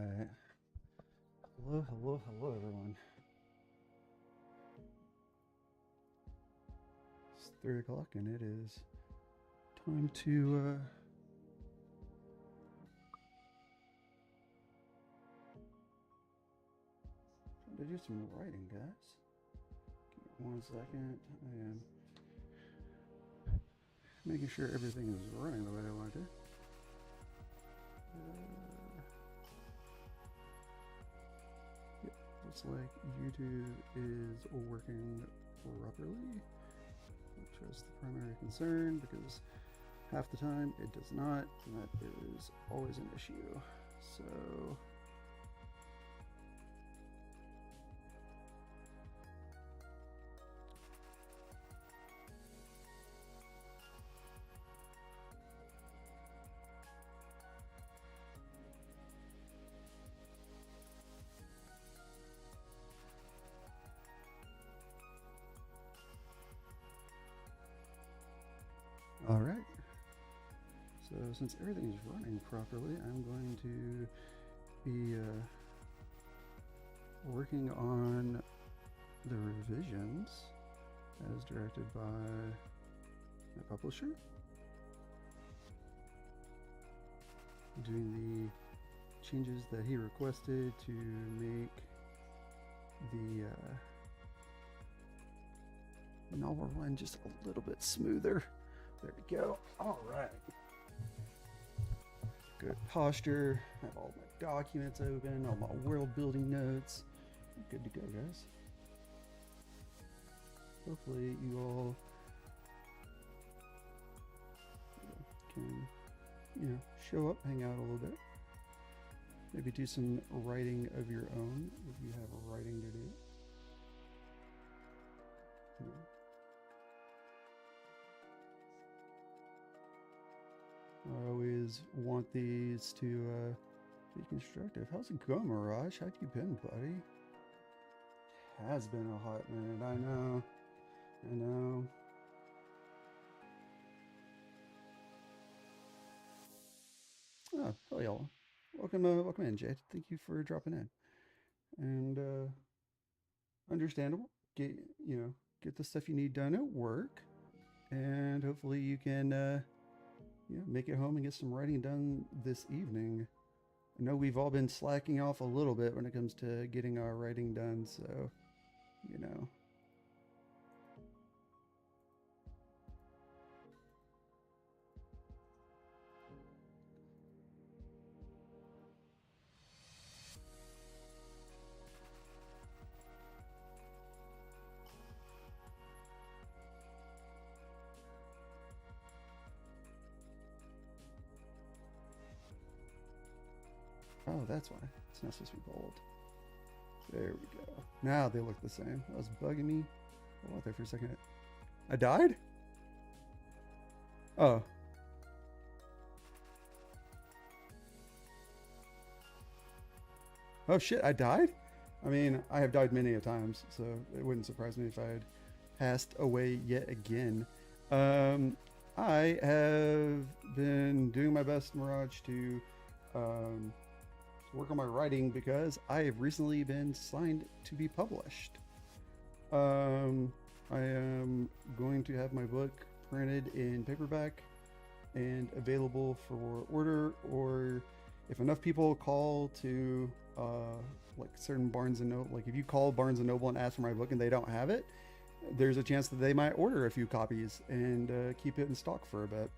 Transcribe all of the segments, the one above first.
right. Hello, hello, hello, everyone. It's 3 o'clock and it is time to do some writing, guys. Give me 1 second. I am making sure everything is running the way I want it. Yep, looks like YouTube is working properly, which is the primary concern because half the time it does not, and that is always an issue. So all right. So since everything is running properly, I'm going to be working on the revisions as directed by my publisher. Doing the changes that he requested to make the novel run just a little bit smoother. There we go. All right. Good posture. I have all my documents open, all my world building notes. Good to go, guys. Hopefully you all can, show up, hang out a little bit. Maybe do some writing of your own if you have writing to do. I always want these to be constructive. How's it going, Mirage? How you been, buddy? Has been a hot minute. I know. Oh, hell y'all. Welcome in, Jade. Thank you for dropping in. And understandable. Get the stuff you need done at work, and hopefully you can make it home and get some writing done this evening. I know we've all been slacking off a little bit when it comes to getting our writing done, so Oh, that's why. It's not supposed to be bold. There we go. Now they look the same. That was bugging me. Hold on there for a second. I died? Oh. Oh shit, I died? I mean, I have died many a times, so it wouldn't surprise me if I had passed away yet again. I have been doing my best, Mirage, to work on my writing because I have recently been signed to be published. I am going to have my book printed in paperback and available for order, or if enough people call to like certain Barnes and Noble, like if you call Barnes and Noble and ask for my book and they don't have it, there's a chance that they might order a few copies and keep it in stock for a bit.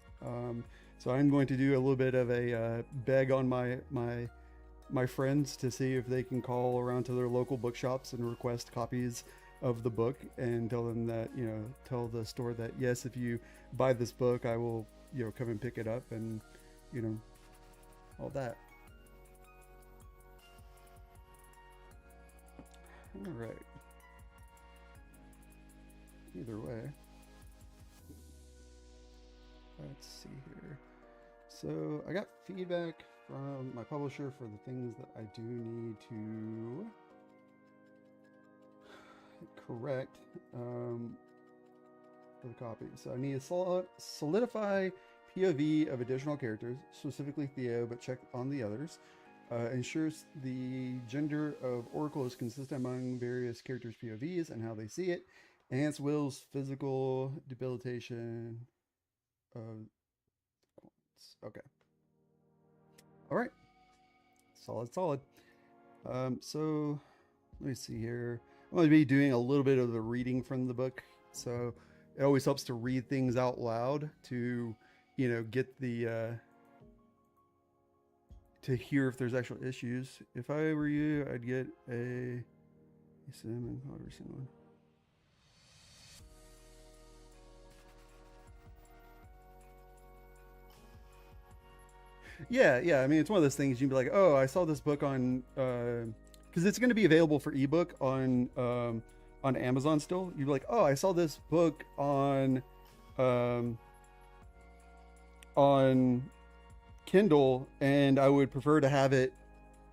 So I'm going to do a little bit of a beg on my friends to see if they can call around to their local bookshops and request copies of the book and tell them that, tell the store that, yes, if you buy this book, I will, come and pick it up and, all that. All right. Either way, let's see here. So I got feedback from my publisher for the things that I do need to correct for the copy. So I need to solidify POV of additional characters, specifically Theo, but check on the others. ensures the gender of Oracle is consistent among various characters' POVs and how they see it. Enhance Will's physical debilitation. Okay. All right. Solid, solid. So let me see here. I'm going to be doing a little bit of the reading from the book. So it always helps to read things out loud to, get the, to hear if there's actual issues. If I were you, I'd get a cinnamon powder cinnamon. Yeah. I mean, it's one of those things you'd be like, oh, I saw this book on, because it's going to be available for ebook on Amazon still. You'd be like, oh, I saw this book on Kindle, and I would prefer to have it,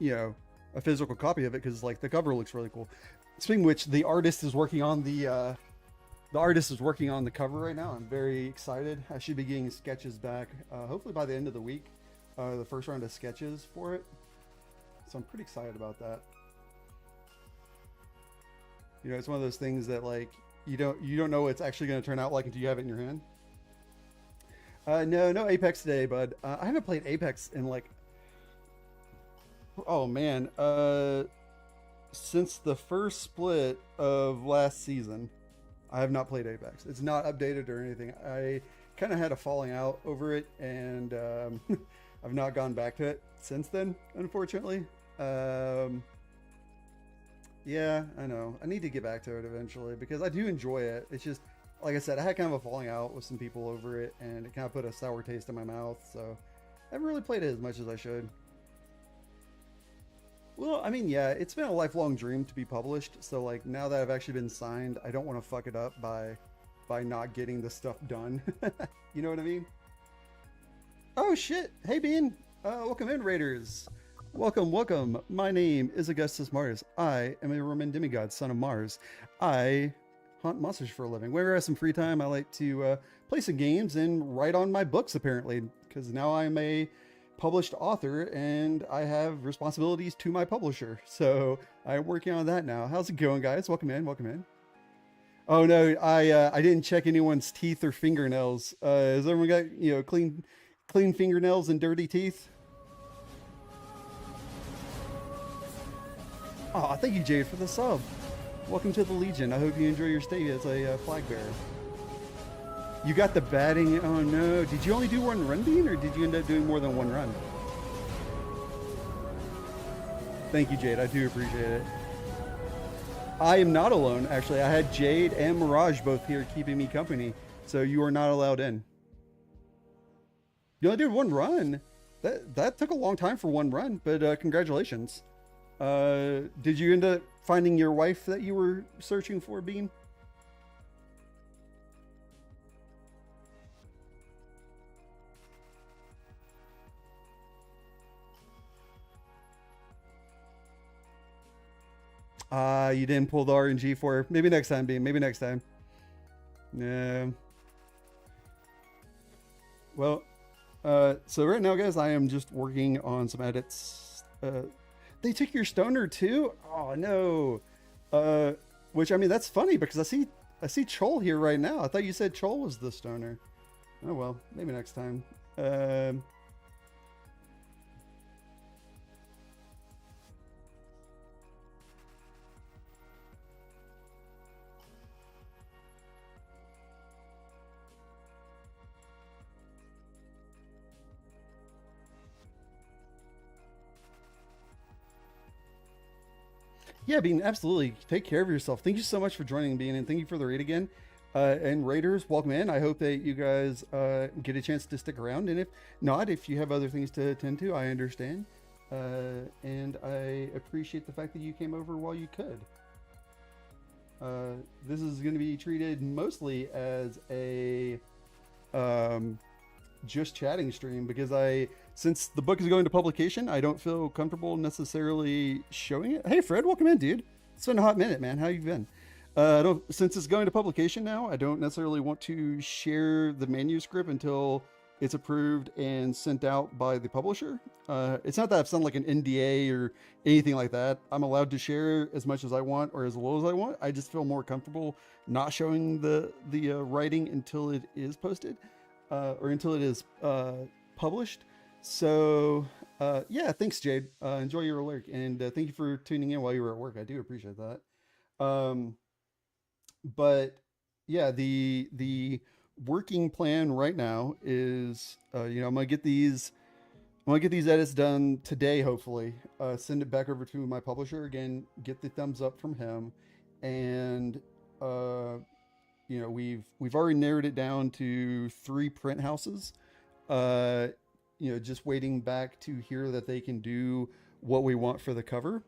a physical copy of it because like the cover looks really cool. Speaking of which, the artist is working on the cover right now. I'm very excited. I should be getting sketches back, hopefully by the end of the week. The first round of sketches for it, so I'm pretty excited about that. It's one of those things that like you don't know what it's actually going to turn out like until you have it in your hand. No Apex today, bud. I haven't played Apex in like, oh man, since the first split of last season. I have not played Apex. It's not updated or anything. I kind of had a falling out over it, and I've not gone back to it since then, unfortunately. Yeah, I know. I need to get back to it eventually because I do enjoy it. It's just, like I said, I had kind of a falling out with some people over it, and it kind of put a sour taste in my mouth, so I haven't really played it as much as I should. Well, I mean, yeah, it's been a lifelong dream to be published, so like now that I've actually been signed, I don't want to fuck it up by not getting the stuff done. You know what I mean? Oh shit! Hey Bean! Welcome in, Raiders! Welcome! My name is Augustus Mars. I am a Roman demigod, son of Mars. I hunt monsters for a living. Whenever I have some free time, I like to play some games and write on my books, apparently, because now I'm a published author and I have responsibilities to my publisher. So I'm working on that now. How's it going, guys? Welcome in. Oh no, I didn't check anyone's teeth or fingernails. Has everyone got clean fingernails and dirty teeth? Oh, thank you, Jade, for the sub. Welcome to the Legion. I hope you enjoy your stay as a flag bearer. You got the batting. Oh no, did you only do one run, Bean, or did you end up doing more than one run? Thank you, Jade. I do appreciate it. I am not alone, actually. I had Jade and Mirage both here keeping me company, so you are not allowed in. You only did one run. That took a long time for one run, but congratulations. Did you end up finding your wife that you were searching for, Bean? You didn't pull the RNG for her. Maybe next time, Bean. Maybe next time. Yeah. Well, so right now, guys, I am just working on some edits. They took your stoner too? Oh no. Which I mean, that's funny because I see Chol here right now. I thought you said Chol was the stoner. Oh well, maybe next time. Yeah, Bean, absolutely. Take care of yourself. Thank you so much for joining, Bean, and thank you for the raid again. And Raiders, welcome in. I hope that you guys get a chance to stick around. And if not, if you have other things to attend to, I understand. And I appreciate the fact that you came over while you could. This is going to be treated mostly as a just chatting stream because since the book is going to publication, I don't feel comfortable necessarily showing it. Hey Fred, welcome in, dude. It's been a hot minute, man. How you been? Since it's going to publication now, I don't necessarily want to share the manuscript until it's approved and sent out by the publisher. It's not that I've signed like an NDA or anything like that. I'm allowed to share as much as I want or as little as I want. I just feel more comfortable not showing the writing until it is posted, or until it is published. So yeah, thanks, Jade. Enjoy your work, and thank you for tuning in while you were at work. I do appreciate that. Um, but yeah, the working plan right now is, I'm gonna get these. I'm gonna get these edits done today, hopefully. Send it back over to my publisher again. Get the thumbs up from him, and uh, we've already narrowed it down to 3 print houses. Uh, just waiting back to hear that they can do what we want for the cover.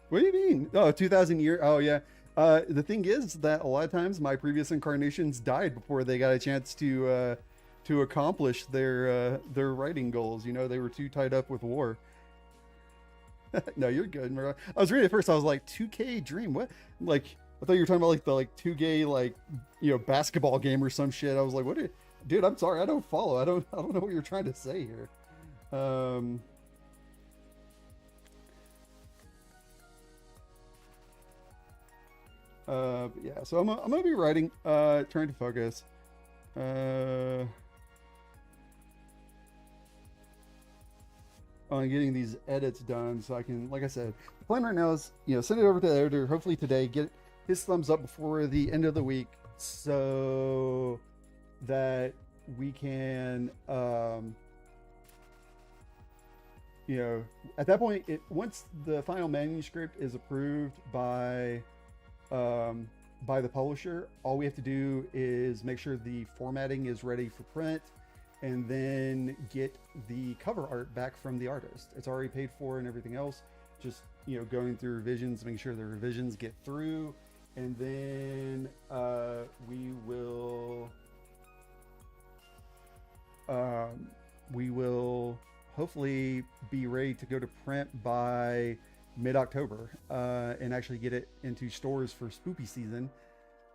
What do you mean? Oh, 2000 year. Oh, yeah. The thing is that a lot of times my previous incarnations died before they got a chance to accomplish their writing goals. They were too tied up with war. No, you're good. I was reading it first. I was like, 2K Dream. What? Like, I thought you were talking about like the 2K basketball game or some shit. I was like, what? Dude, I'm sorry. I don't follow. I don't know what you're trying to say here. Um, yeah, so I'm gonna be writing, trying to focus, uh, on getting these edits done so I can, like I said, the plan right now is, send it over to the editor, hopefully today, get his thumbs up before the end of the week so that we can, at that point, once the final manuscript is approved um, by the publisher, all we have to do is make sure the formatting is ready for print and then get the cover art back from the artist. It's already paid for and everything else. Just, going through revisions, making sure the revisions get through, and then we will hopefully be ready to go to print by mid-October, and actually get it into stores for spoopy season.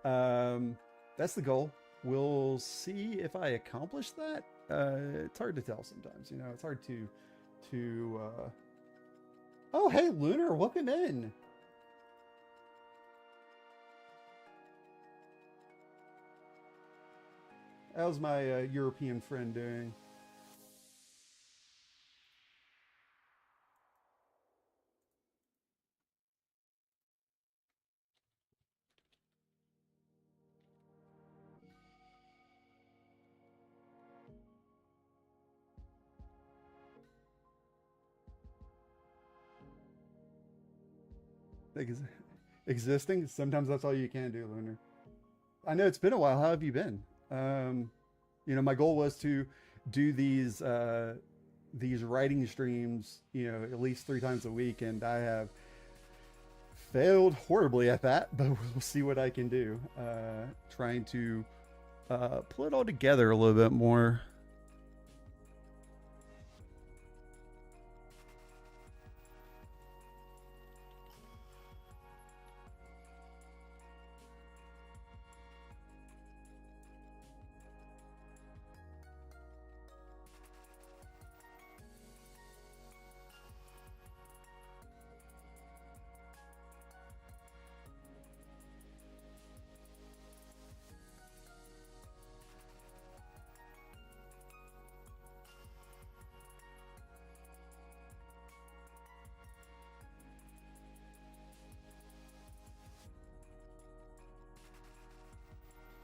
That's the goal. We'll see if I accomplish that. It's hard to tell sometimes. It's hard to. Oh, hey, Lunar, welcome in. How's my European friend doing? Ex- Existing. Sometimes that's all you can do, Lunar. I know it's been a while. How have you been? My goal was to do these writing streams, at least 3 times a week, and I have failed horribly at that. But we'll see what I can do. Trying to pull it all together a little bit more.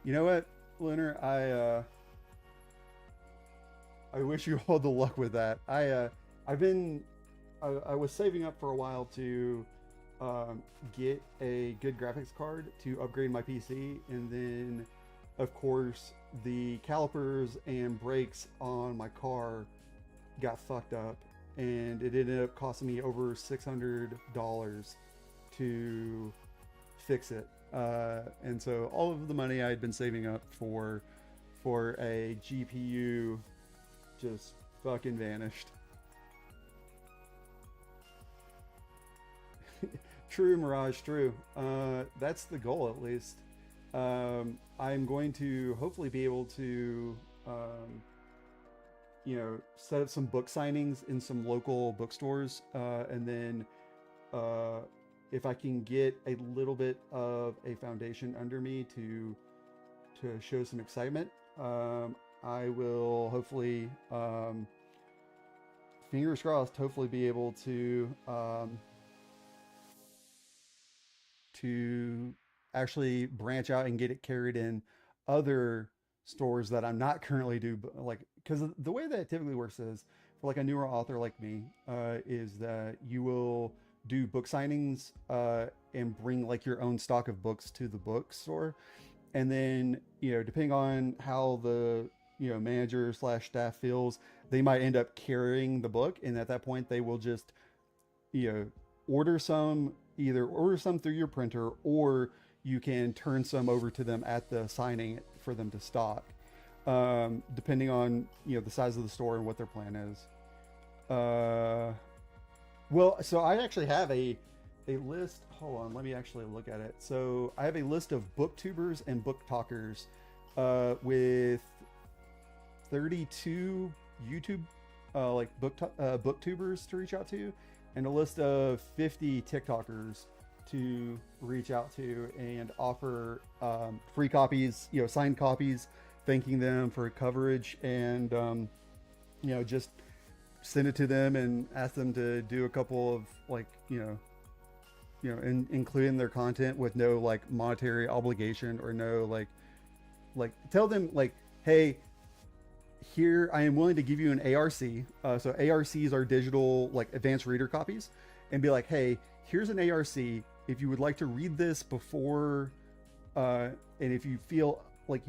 You know what, Lunar? I wish you all the luck with that. I've been I was saving up for a while to get a good graphics card to upgrade my PC, and then of course the calipers and brakes on my car got fucked up, and it ended up costing me over $600 to fix it. And so all of the money I had been saving up for a GPU just fucking vanished. True, Mirage, true. That's the goal, at least. I'm going to hopefully be able to, um, set up some book signings in some local bookstores, and then uh, if I can get a little bit of a foundation under me to show some excitement, I will hopefully, fingers crossed, hopefully be able to actually branch out and get it carried in other stores that I'm not currently do, like, because the way that it typically works is for like a newer author like me, is that you will do book signings, and bring like your own stock of books to the bookstore, and then depending on how the manager slash staff feels, they might end up carrying the book, and at that point they will just you know order some, either order some through your printer, or you can turn some over to them at the signing for them to stock, depending on the size of the store and what their plan is. Well, so I actually have a list. Hold on, let me actually look at it. So I have a list of booktubers and book talkers, with 32 YouTube, like booktubers to reach out to, and a list of 50 TikTokers to reach out to and offer, free copies, signed copies, thanking them for coverage, and just send it to them and ask them to do a couple of, like, including their content with no like monetary obligation, or no like tell them like, hey, here I am willing to give you an ARC. So ARCs are digital, like, advanced reader copies, and be like, hey, here's an ARC. If you would like to read this before, and if you feel like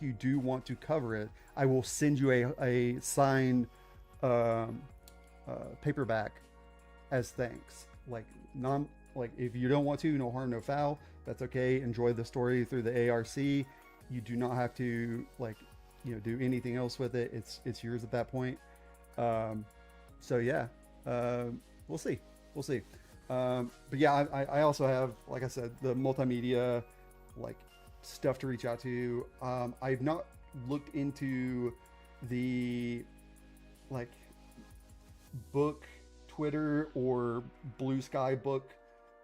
you do want to cover it, I will send you a signed, paperback as thanks. Like, if you don't want to, no harm, no foul. That's okay. Enjoy the story through the ARC. You do not have to, like, do anything else with it. It's yours at that point. So yeah, we'll see. We'll see. But yeah, I also have, like I said, the multimedia, like, stuff to reach out to. I've not looked into the, like, book Twitter or Blue Sky book,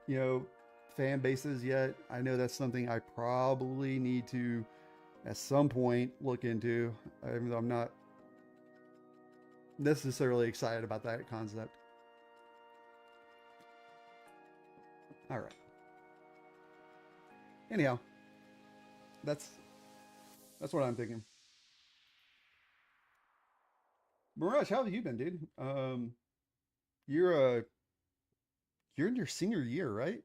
fan bases yet. I know that's something I probably need to at some point look into, even though I'm not necessarily excited about that concept. All right. Anyhow, that's what I'm thinking. Mirage, how have you been, dude? You're you're in your senior year, right?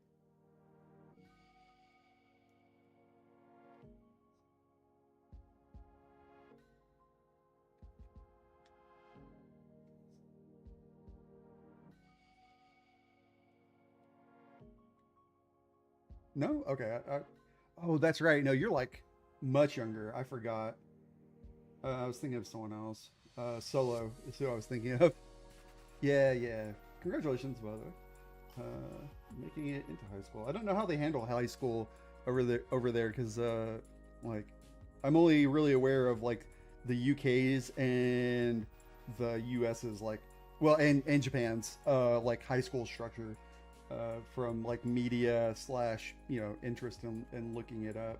No? Okay. Oh, that's right. No, you're like much younger. I forgot. I was thinking of someone else. Solo is who I was thinking of. Yeah, yeah. Congratulations, by the way. Making it into high school. I don't know how they handle high school over there, because like, I'm only really aware of like the UK's and the US's, like, well, and Japan's, like, high school structure, from like media slash interest in looking it up.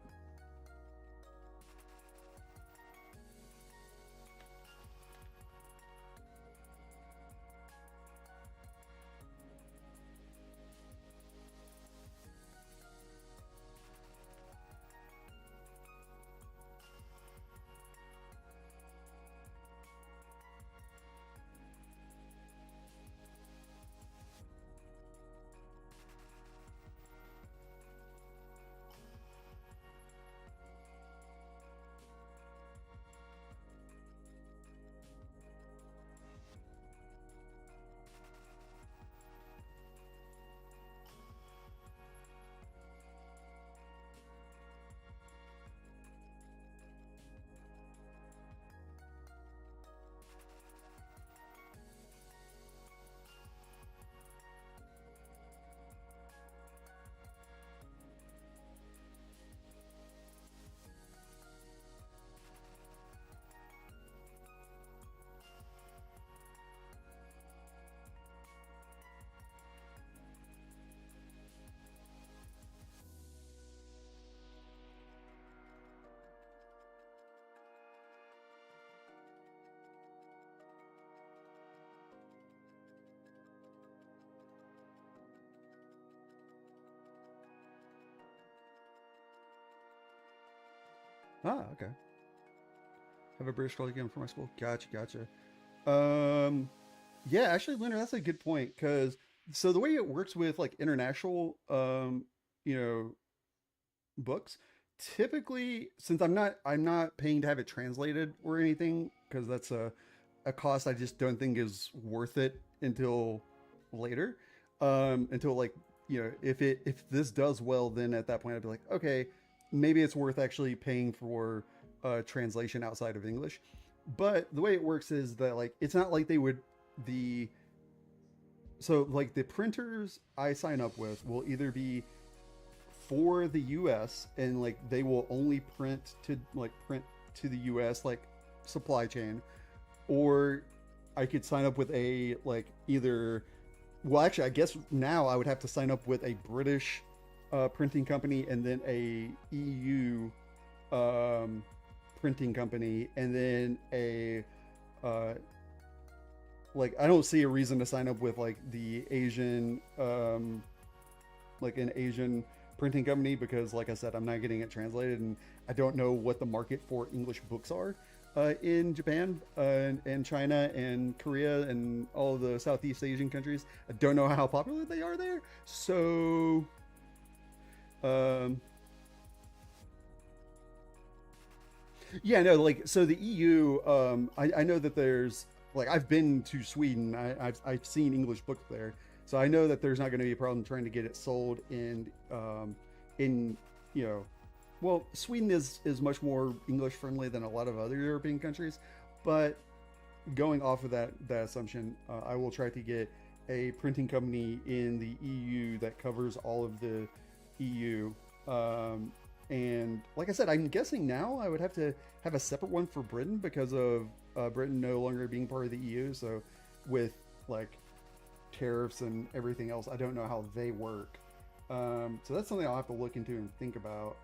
Ah, okay. Have a British colleague for my school. Gotcha, gotcha. Um, yeah, actually, Lunar, that's a good point because so the way it works with like international, you know, books, typically since I'm not paying to have it translated or anything because that's a cost I just don't think is worth it until later. Until like if this does well, then at that point I'd be like, okay, maybe it's worth actually paying for translation outside of English. But the way it works is that like it's not like they would the so like the printers I sign up with will either be for the US and like they will only print to the US like supply chain, or I could sign up with a like either well actually I guess now I would have to sign up with a British printing company and then a EU um, printing company and then a uh, like I don't see a reason to sign up with like the Asian like an Asian printing company because like I said I'm not getting it translated and I don't know what the market for English books are in Japan and China and Korea and all the Southeast Asian countries. I don't know how popular they are there. So um, yeah, no, like so the EU. I know that there's like I've been to Sweden. I've seen English books there, so I know that there's not going to be a problem trying to get it sold in you know, well, Sweden is much more English friendly than a lot of other European countries, but going off of that assumption, I will try to get a printing company in the EU that covers all of the EU. And like I said, I'm guessing now I would have to have a separate one for Britain because of Britain no longer being part of the EU. So with like tariffs and everything else, I don't know how they work. So that's something I'll have to look into and think about.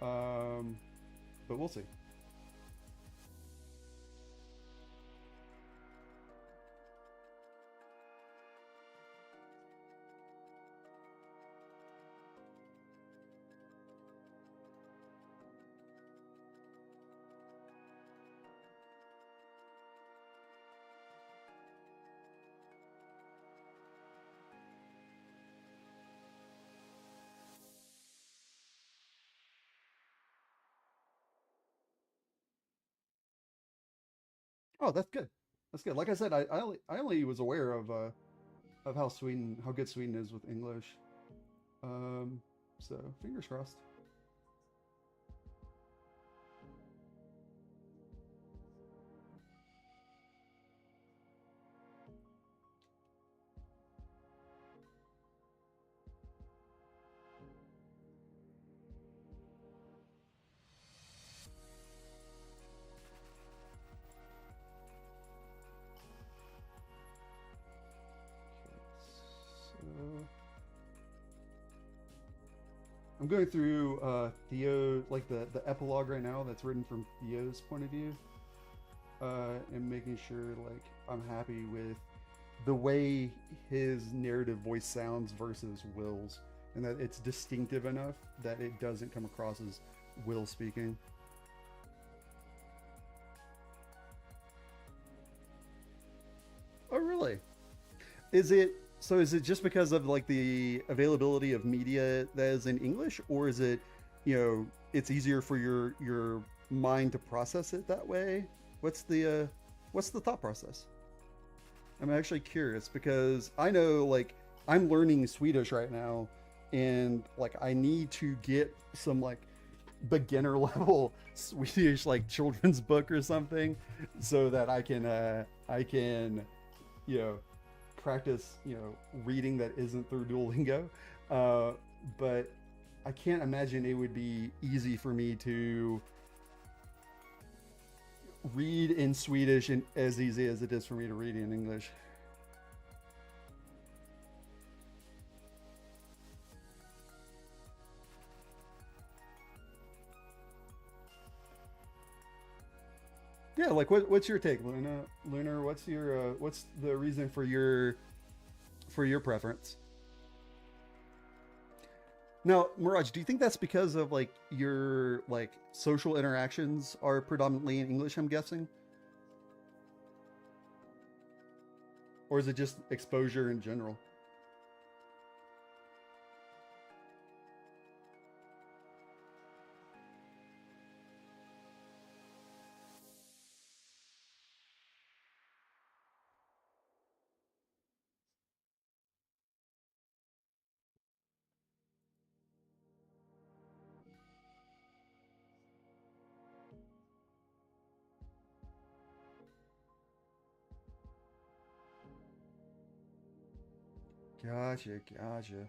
Um, but we'll see. Oh, that's good. That's good. Like I said, I only was aware of how good Sweden is with English. Um, so fingers crossed. So I'm going through Theo, like the epilogue right now that's written from Theo's point of view, and making sure like I'm happy with the way his narrative voice sounds versus Will's, and that it's distinctive enough that it doesn't come across as Will speaking. Oh, really? Is it so? Is it just because of like the availability of media that is in English, or is it, it's easier for your mind to process it that way? What's the thought process? I'm actually curious because I know like I'm learning Swedish right now, and like I need to get some like beginner level Swedish like children's book or something so that I can you know practice reading that isn't through Duolingo. Uh, but I can't imagine it would be easy for me to read in Swedish and as easy as it is for me to read in English. Yeah, like what's your take, Luna? Lunar, what's the reason for your preference? Now, Mirage, do you think that's because of like your like social interactions are predominantly in English? I'm guessing, or is it just exposure in general? Gotcha, gotcha.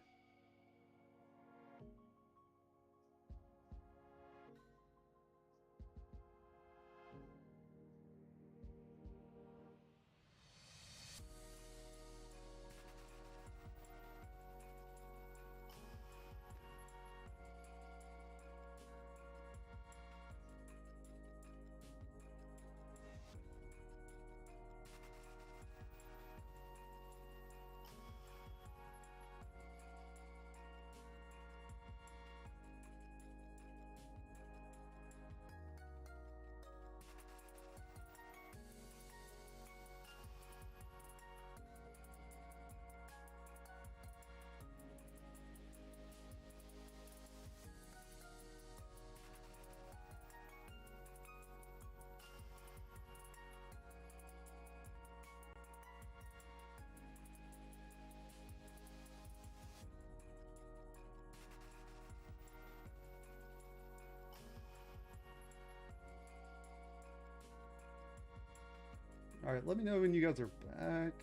All right, let me know when you guys are back.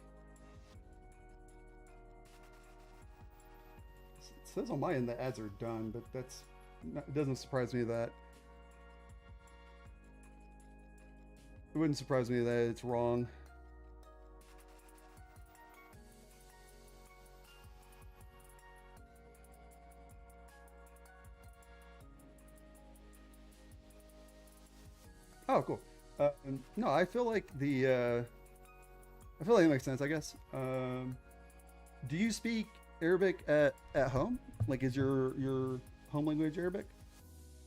It says on my end the ads are done, but it doesn't surprise me that it wouldn't surprise me that it's wrong. Oh, cool. No, I feel like I feel like it makes sense. I guess. Do you speak Arabic at home? Like, is your home language Arabic?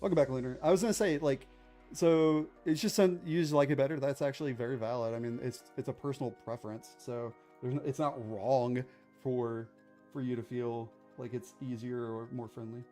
Welcome back, Leonard. I was gonna say like, so it's just some you just like it better. That's actually very valid. I mean, it's a personal preference. So it's not wrong for for you to feel like it's easier or more friendly.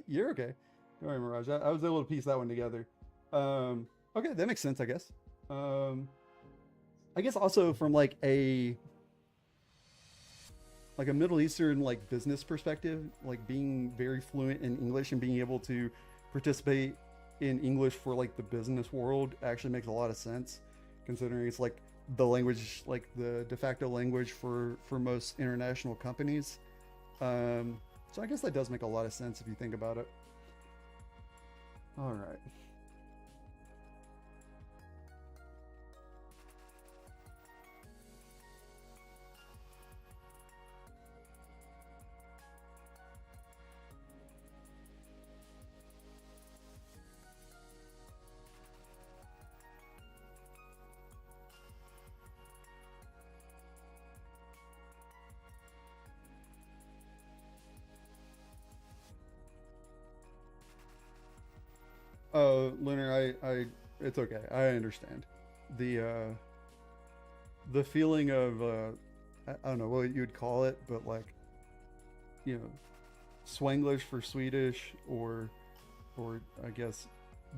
You're okay. Don't worry, Mirage. I was able to piece that one together. Um, okay, that makes sense, I guess. Um, I guess also from like a Middle Eastern like business perspective, like being very fluent in English and being able to participate in English for like the business world actually makes a lot of sense, considering it's like the language, like the de facto language for most international companies. So I guess that does make a lot of sense if you think about it. All right. Lunar, it's okay. I understand the feeling of I don't know what you'd call it, but like you know, Swanglish for Swedish, or I guess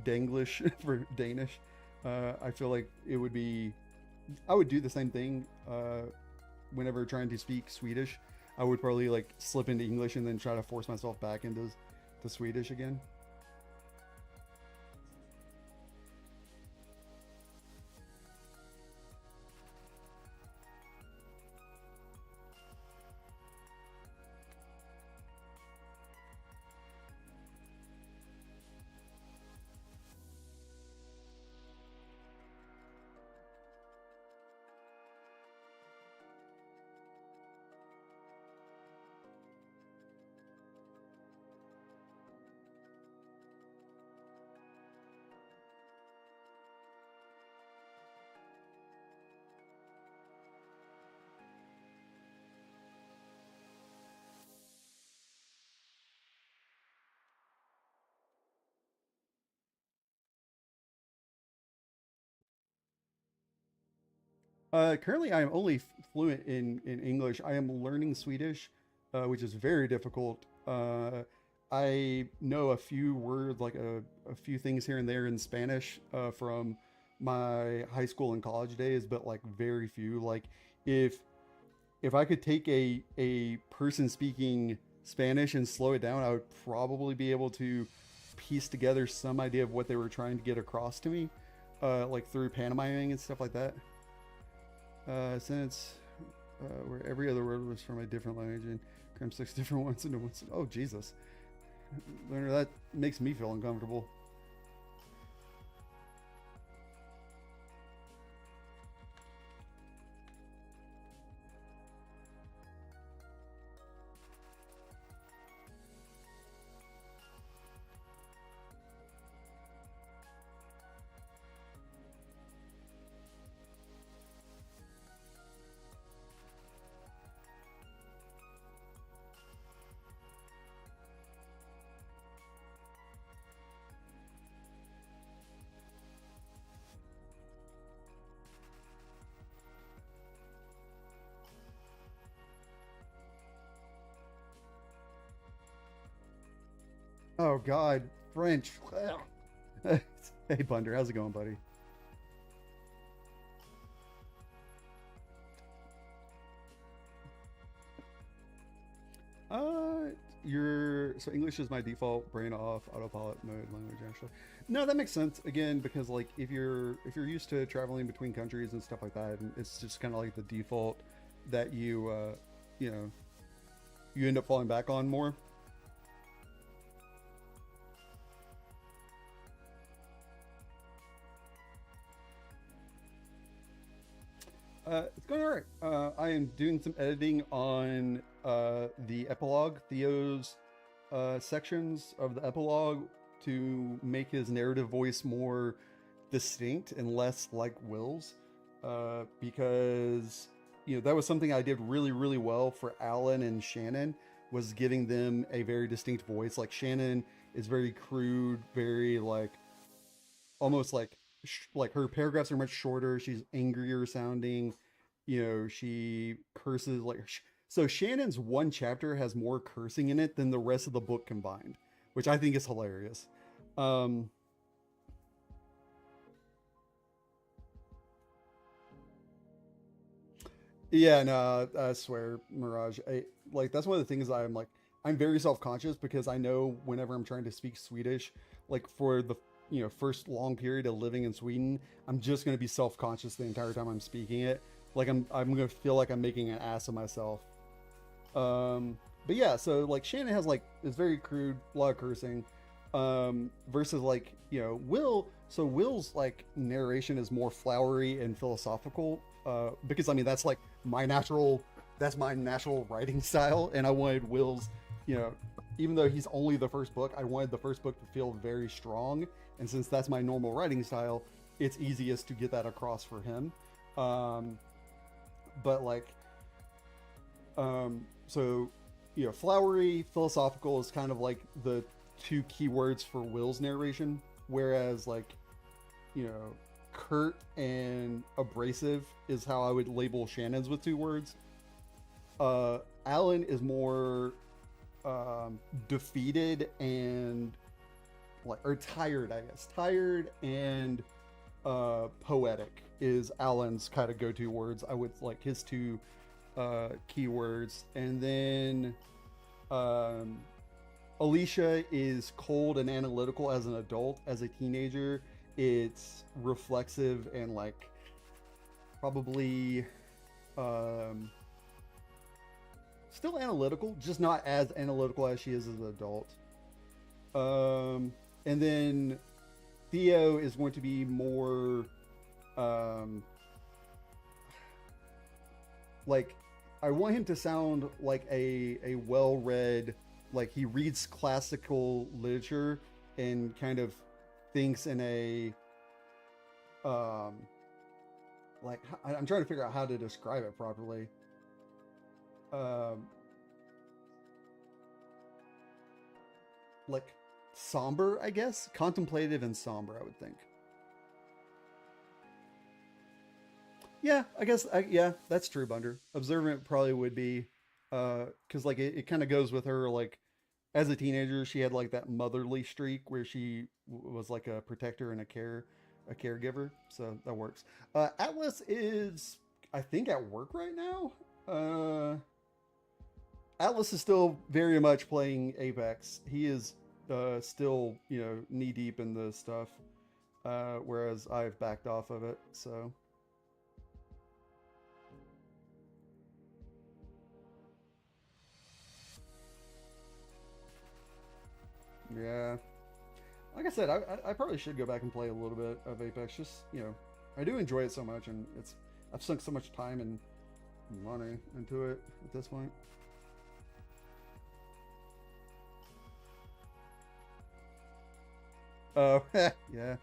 Danglish for Danish. I feel like it would be I would do the same thing whenever trying to speak Swedish. I would probably like slip into English and then try to force myself back into the Swedish again. Currently, I am only fluent in English. I am learning Swedish, which is very difficult. I know a few words, like a few things here and there in Spanish from my high school and college days, but like very few. Like if if I could take a person speaking Spanish and slow it down, I would probably be able to piece together some idea of what they were trying to get across to me, like through pantomiming and stuff like that. Since where every other word was from a different language and cram six different ones into one. Oh Jesus, that makes me feel uncomfortable. Oh God, French. Hey Bunder, how's it going, buddy? Uh, your so English is my default, brain off, autopilot mode, language actually. No, that makes sense again because like if you're used to traveling between countries and stuff like that, and it's just kind of like the default that you know you end up falling back on more. It's going all right. I am doing some editing on the epilogue, Theo's sections of the epilogue to make his narrative voice more distinct and less like Will's. Because that was something I did really, really well for Alan and Shannon was giving them a very distinct voice. Like Shannon is very crude, very like almost like her paragraphs are much shorter. She's angrier sounding. She curses like so. Shannon's one chapter has more cursing in it than the rest of the book combined, which I think is hilarious. Um, yeah, no, I swear, Mirage. Like that's one of the things I'm very self conscious because I know whenever I'm trying to speak Swedish, like for the first long period of living in Sweden, I'm just gonna be self conscious the entire time I'm speaking it. Like I'm gonna feel like I'm making an ass of myself. But yeah, so like Shannon has like is very crude, a lot of cursing, versus like Will. So Will's like narration is more flowery and philosophical, because I mean that's my natural writing style, and I wanted Will's, you know, even though he's only the first book, I wanted the first book to feel very strong, and since that's my normal writing style, it's easiest to get that across for him. Um, but like so flowery philosophical is kind of like the two keywords for Will's narration, whereas like you know curt and abrasive is how I would label Shannon's with two words. Alan is more defeated and like or tired, I guess. Tired and poetic is Alan's kind of go-to words. I would like his two keywords. And then um, Alicia is cold and analytical as an adult. As a teenager, it's reflexive and like probably um, still analytical, just not as analytical as she is as an adult. And then Theo is going to be more um, like I want him to sound like a well-read, like he reads classical literature and kind of thinks in a um like I'm trying to figure out how to describe it properly. Um like somber, I guess, contemplative and somber, I would think. Yeah, I guess. Yeah, that's true, Bunder. Observant probably would be, because like it kind of goes with her. Like as a teenager, she had like that motherly streak where she was like a protector and a caregiver. So that works. Atlas is, I think, at work right now. Uh, Atlas is still very much playing Apex. He is still, knee deep in the stuff, whereas I've backed off of it. So yeah, like I said, I probably should go back and play a little bit of Apex. Just I do enjoy it so much, and I've sunk so much time and money into it at this point. Oh, yeah.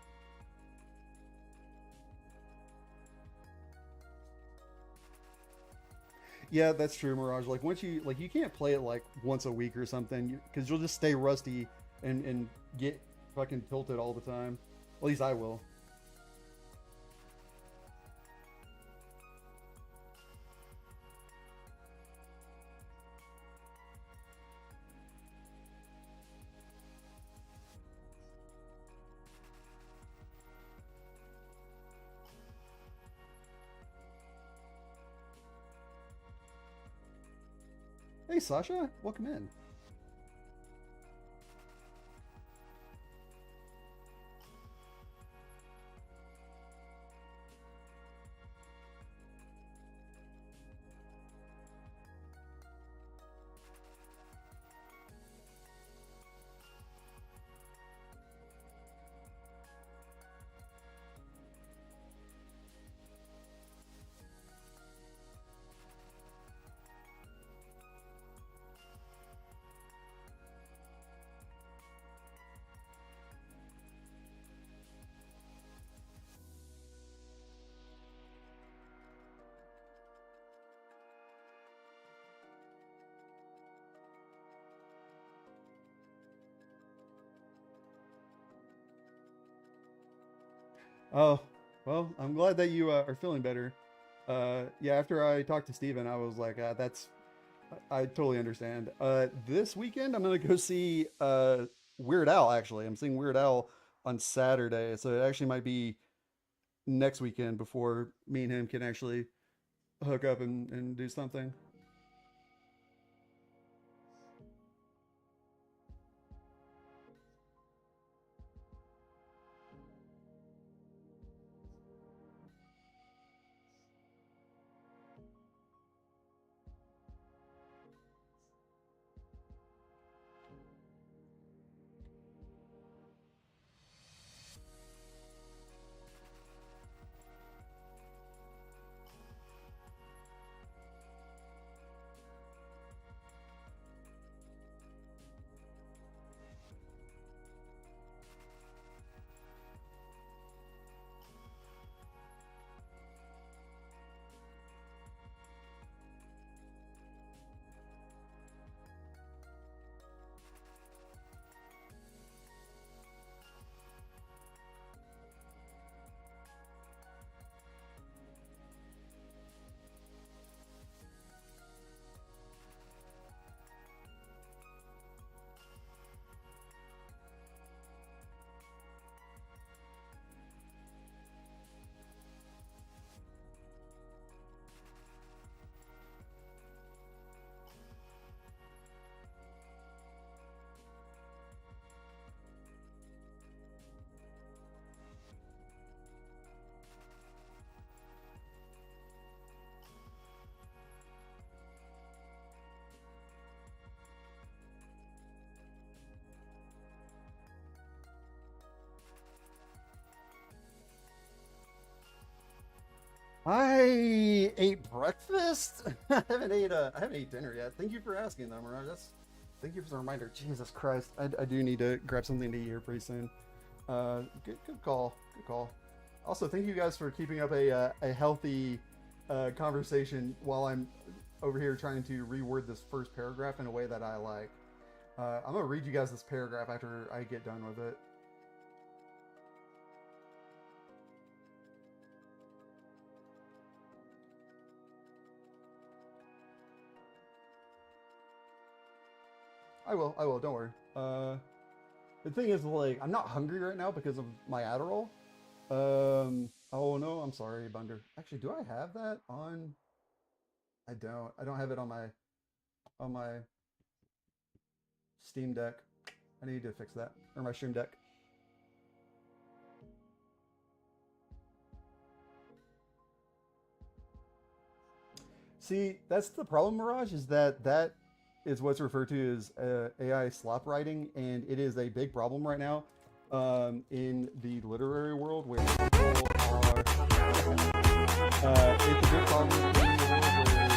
Yeah, that's true, Mirage. Like once you can't play it like once a week or something because you'll just stay rusty and get fucking tilted all the time. At least I will. Hey, Sasha, welcome in. Oh, well, I'm glad that you are feeling better. Yeah, after I talked to Steven, I was like, that's I totally understand. This weekend I'm gonna go see Weird Al. Actually, I'm seeing Weird Al on Saturday, so it actually might be next weekend before me and him can actually hook up and do something. I ate breakfast. I haven't ate dinner yet. Thank you for asking, though, Mirage. Thank you for the reminder. Jesus Christ, I do need to grab something to eat here pretty soon. Good call. Good call. Also, thank you guys for keeping up a healthy conversation while I'm over here trying to reword this first paragraph in a way that I like. I'm gonna read you guys this paragraph after I get done with it. I will. I will. Don't worry. The thing is, like, I'm not hungry right now because of my Adderall. Oh no, I'm sorry, Bunder. Actually, do I have that on? I don't. I don't have it on my Steam Deck. I need to fix that, or my Stream Deck. See, that's the problem, Mirage, is that is what's referred to as AI slop writing, and it is a big problem right now in the literary world where people are. It's a big problem in the world where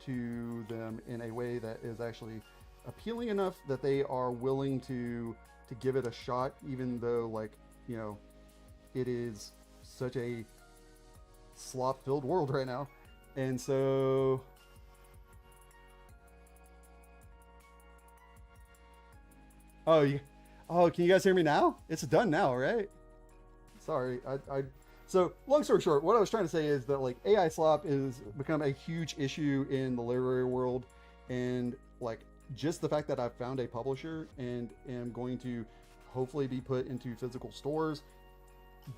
to them in a way that is actually appealing enough that they are willing to give it a shot, even though, like, you know, it is such a slop filled world right now. And so oh, can you guys hear me now? It's done now, right? Sorry, so long story short, what I was trying to say is that, like, AI slop is become a huge issue in the literary world, and, like, just the fact that I've found a publisher and am going to hopefully be put into physical stores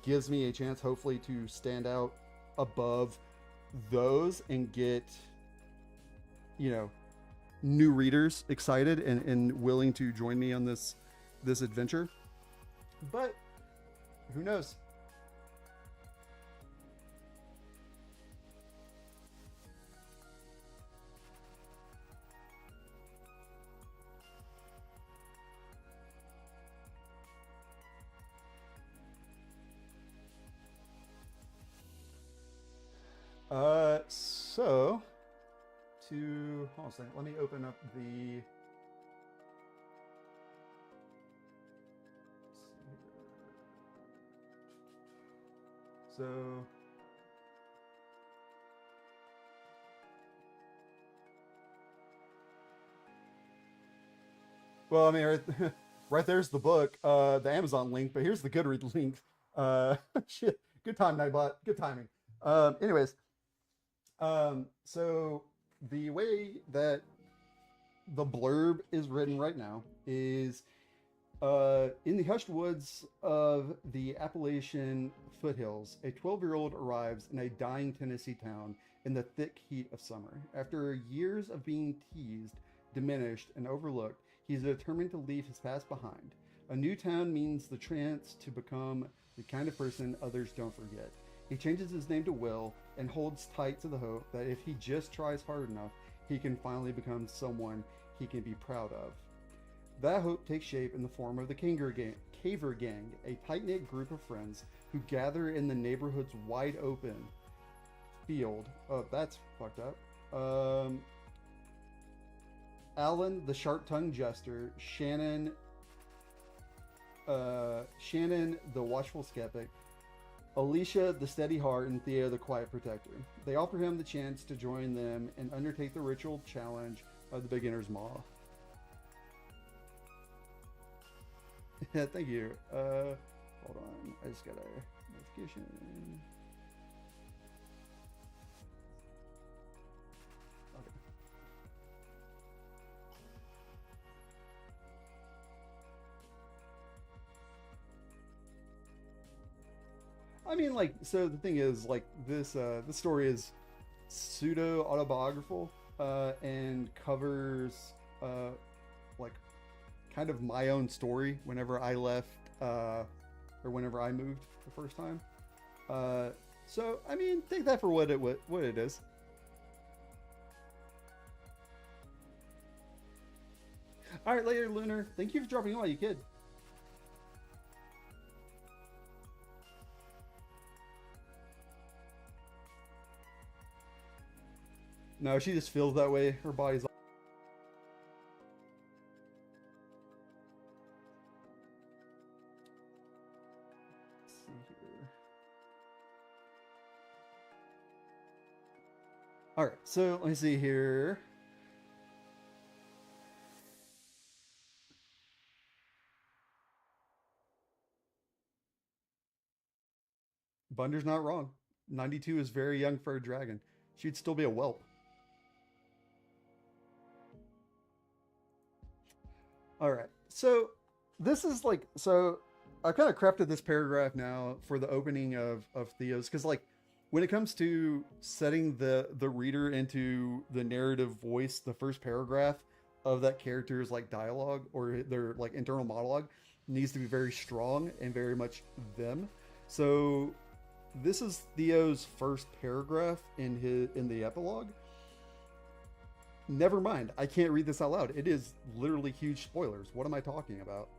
gives me a chance, hopefully, to stand out above those and get, you know, new readers excited and willing to join me on this adventure. But who knows? So hold on a second. Let me open up the. So. Well, I mean, right there's the book, the Amazon link, but here's the Goodreads link. Shit, good time, Nightbot. Good timing. Anyways, so the way that the blurb is written right now is in the hushed woods of the Appalachian foothills, a 12-year-old arrives in a dying Tennessee town in the thick heat of summer. After years of being teased, diminished, and overlooked, he's determined to leave his past behind. A new town means the chance to become the kind of person others don't forget. He changes his name to Will and holds tight to the hope that if he just tries hard enough, he can finally become someone he can be proud of. That hope takes shape in the form of the Caver Gang, a tight-knit group of friends who gather in the neighborhood's wide open field. Oh, that's fucked up. Alan, the sharp-tongued jester, Shannon, the watchful skeptic, Alicia, the steady heart, and Thea, the quiet protector. They offer him the chance to join them and undertake the ritual challenge of the beginner's maw. Yeah, thank you. Hold on, I just got a notification. Okay. I mean, like, so the thing is, like, this story is pseudo autobiographical and covers like kind of my own story whenever I left or whenever I moved the first time. So I mean, take that for what it is. All right, later, Lunar. Thank you for dropping by, you kid. No, she just feels that way. Her body's. All right, so let me see here. Bunder's not wrong. 92 is very young for a dragon. She'd still be a whelp. All right. So this is like so I've kind of crafted this paragraph now for the opening of Theo's because like when it comes to setting the reader into the narrative voice, the first paragraph of that character's like dialogue or their like internal monologue needs to be very strong and very much them. So this is Theo's first paragraph in the epilogue. Never mind. I can't read this out loud. It is literally huge spoilers. What am I talking about?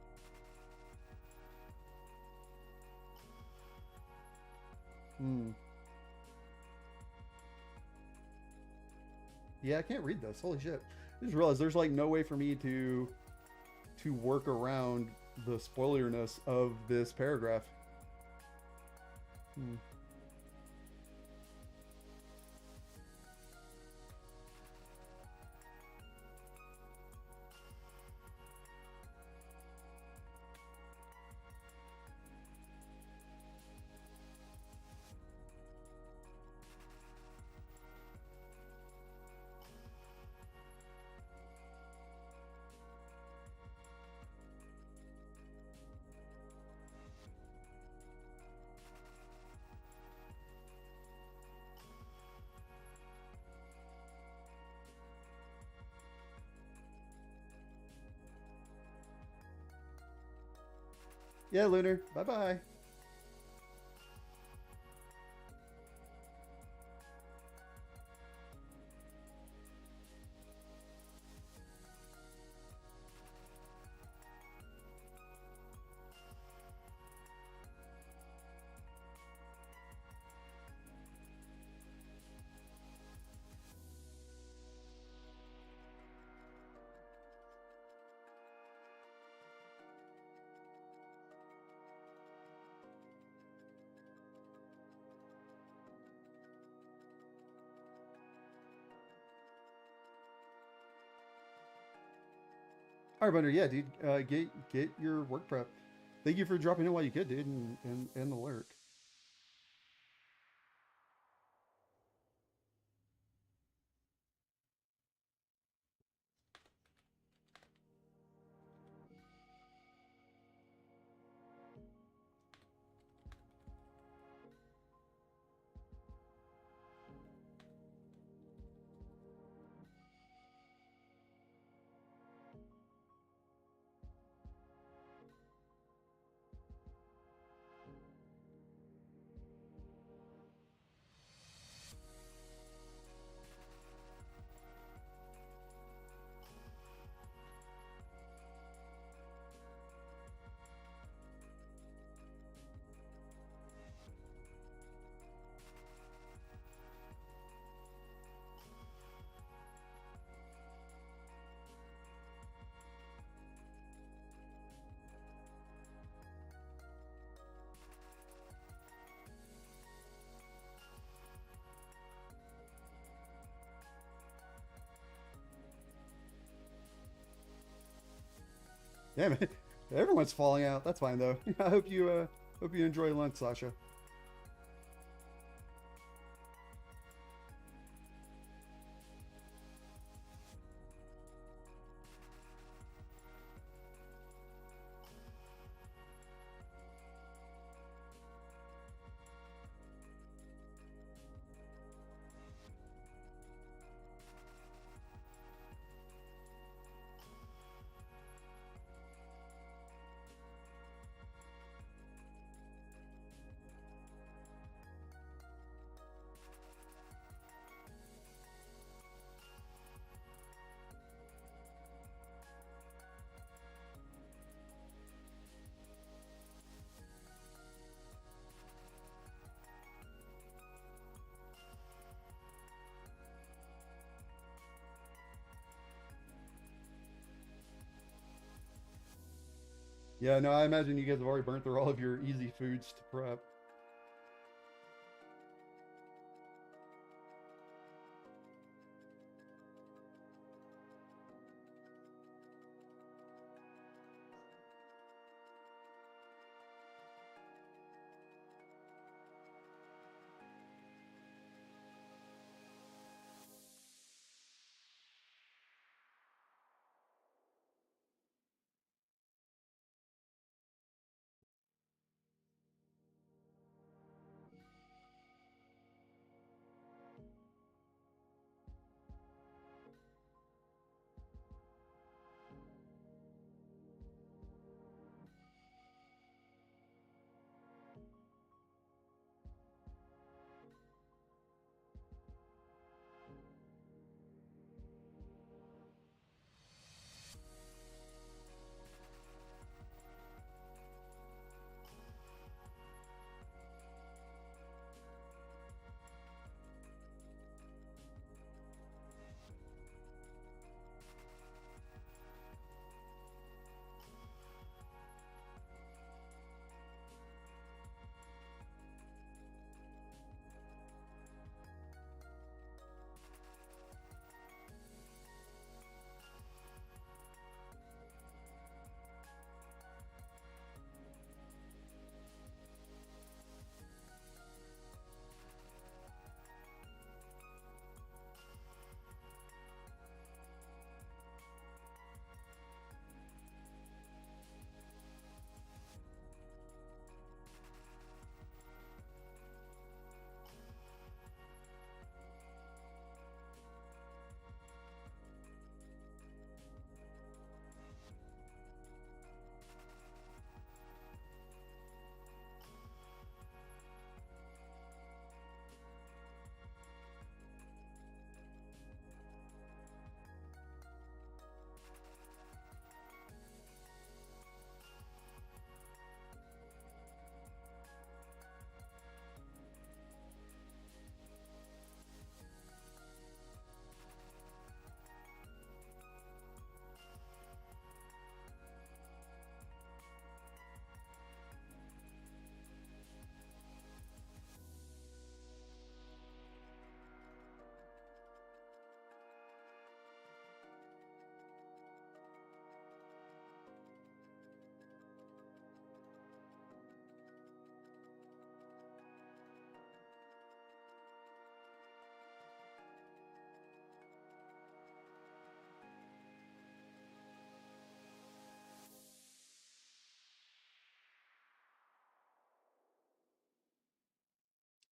Hmm. Yeah, I can't read this. Holy shit. I just realized there's like no way for me to work around the spoilerness of this paragraph. Hmm. Yeah, Lunar. Bye bye. All right, Bunder. Yeah, dude. Get your work prep. Thank you for dropping in while you could, dude, and the lurk. Yeah, man. Everyone's falling out. That's fine though. I hope you enjoy lunch, Sasha. Yeah, no, I imagine you guys have already burnt through all of your easy foods to prep.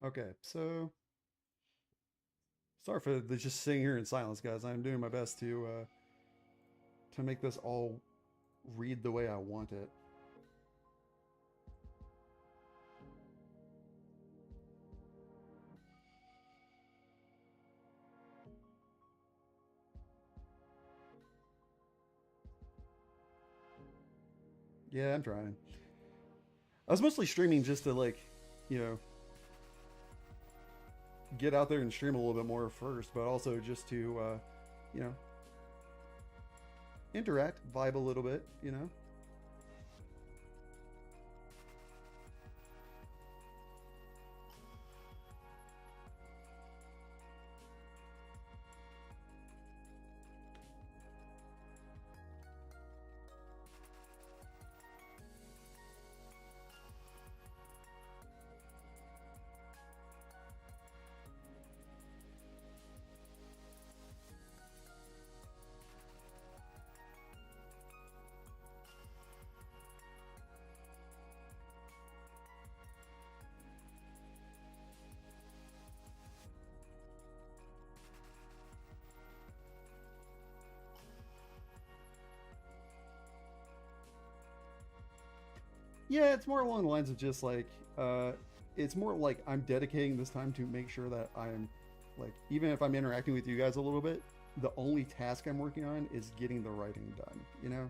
Okay, so sorry for the just sitting here in silence, guys. I'm doing my best to make this all read the way I want it. Yeah, I'm trying. I was mostly streaming just to like, you know, get out there and stream a little bit more first, but also just to, you know, interact, vibe a little bit, you know. Yeah, it's more along the lines of just like, uh, it's more like I'm dedicating this time to make sure that I'm, like, even if I'm interacting with you guys a little bit, the only task I'm working on is getting the writing done, you know?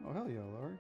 Oh, hell yeah, Laura.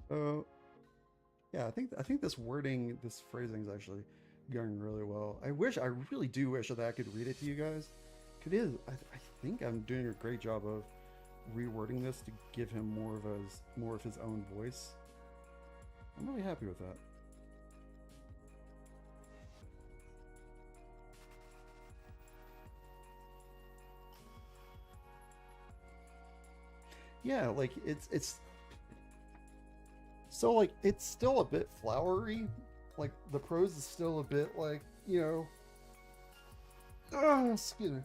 Uh, yeah, I think this wording, this phrasing is actually going really well. I really do wish that I could read it to you guys. It is. I think I'm doing a great job of rewording this to give him more of his own voice. I'm really happy with that. Yeah, like it's so like it's still a bit flowery. Like the prose is still a bit like excuse me,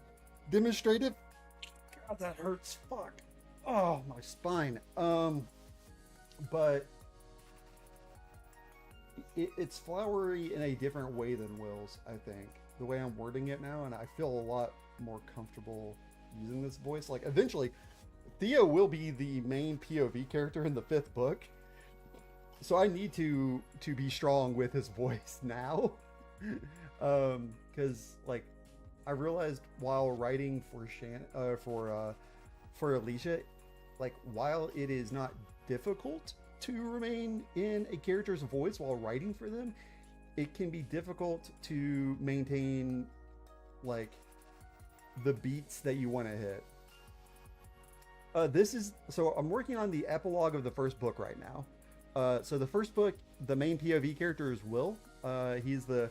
demonstrative. God, that hurts. Fuck. Oh, my spine. But it's flowery in a different way than Will's. I think the way I'm wording it now, and I feel a lot more comfortable using this voice. Like eventually, Theo will be the main POV character in the fifth book, so I need to be strong with his voice now. Because like I realized while writing for for Alicia, like while it is not difficult to remain in a character's voice while writing for them, it can be difficult to maintain like the beats that you want to hit. This is so I'm working on the epilogue of the first book right now. So the first book, the main POV character is Will. He's the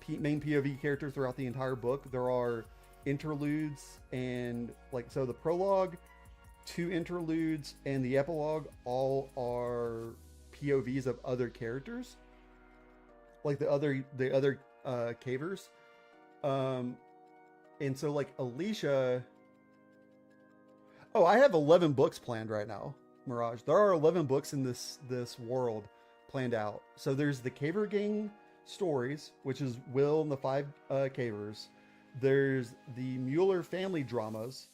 main POV character throughout the entire book. There are interludes and like so the prologue, two interludes, and the epilogue all are POVs of other characters, like the other cavers. Um, and so like Alicia. Oh, I have 11 books planned right now, Mirage. There are 11 books in this world planned out. So there's the Caver Gang stories, which is Will and the five cavers. There's the Mueller family dramas,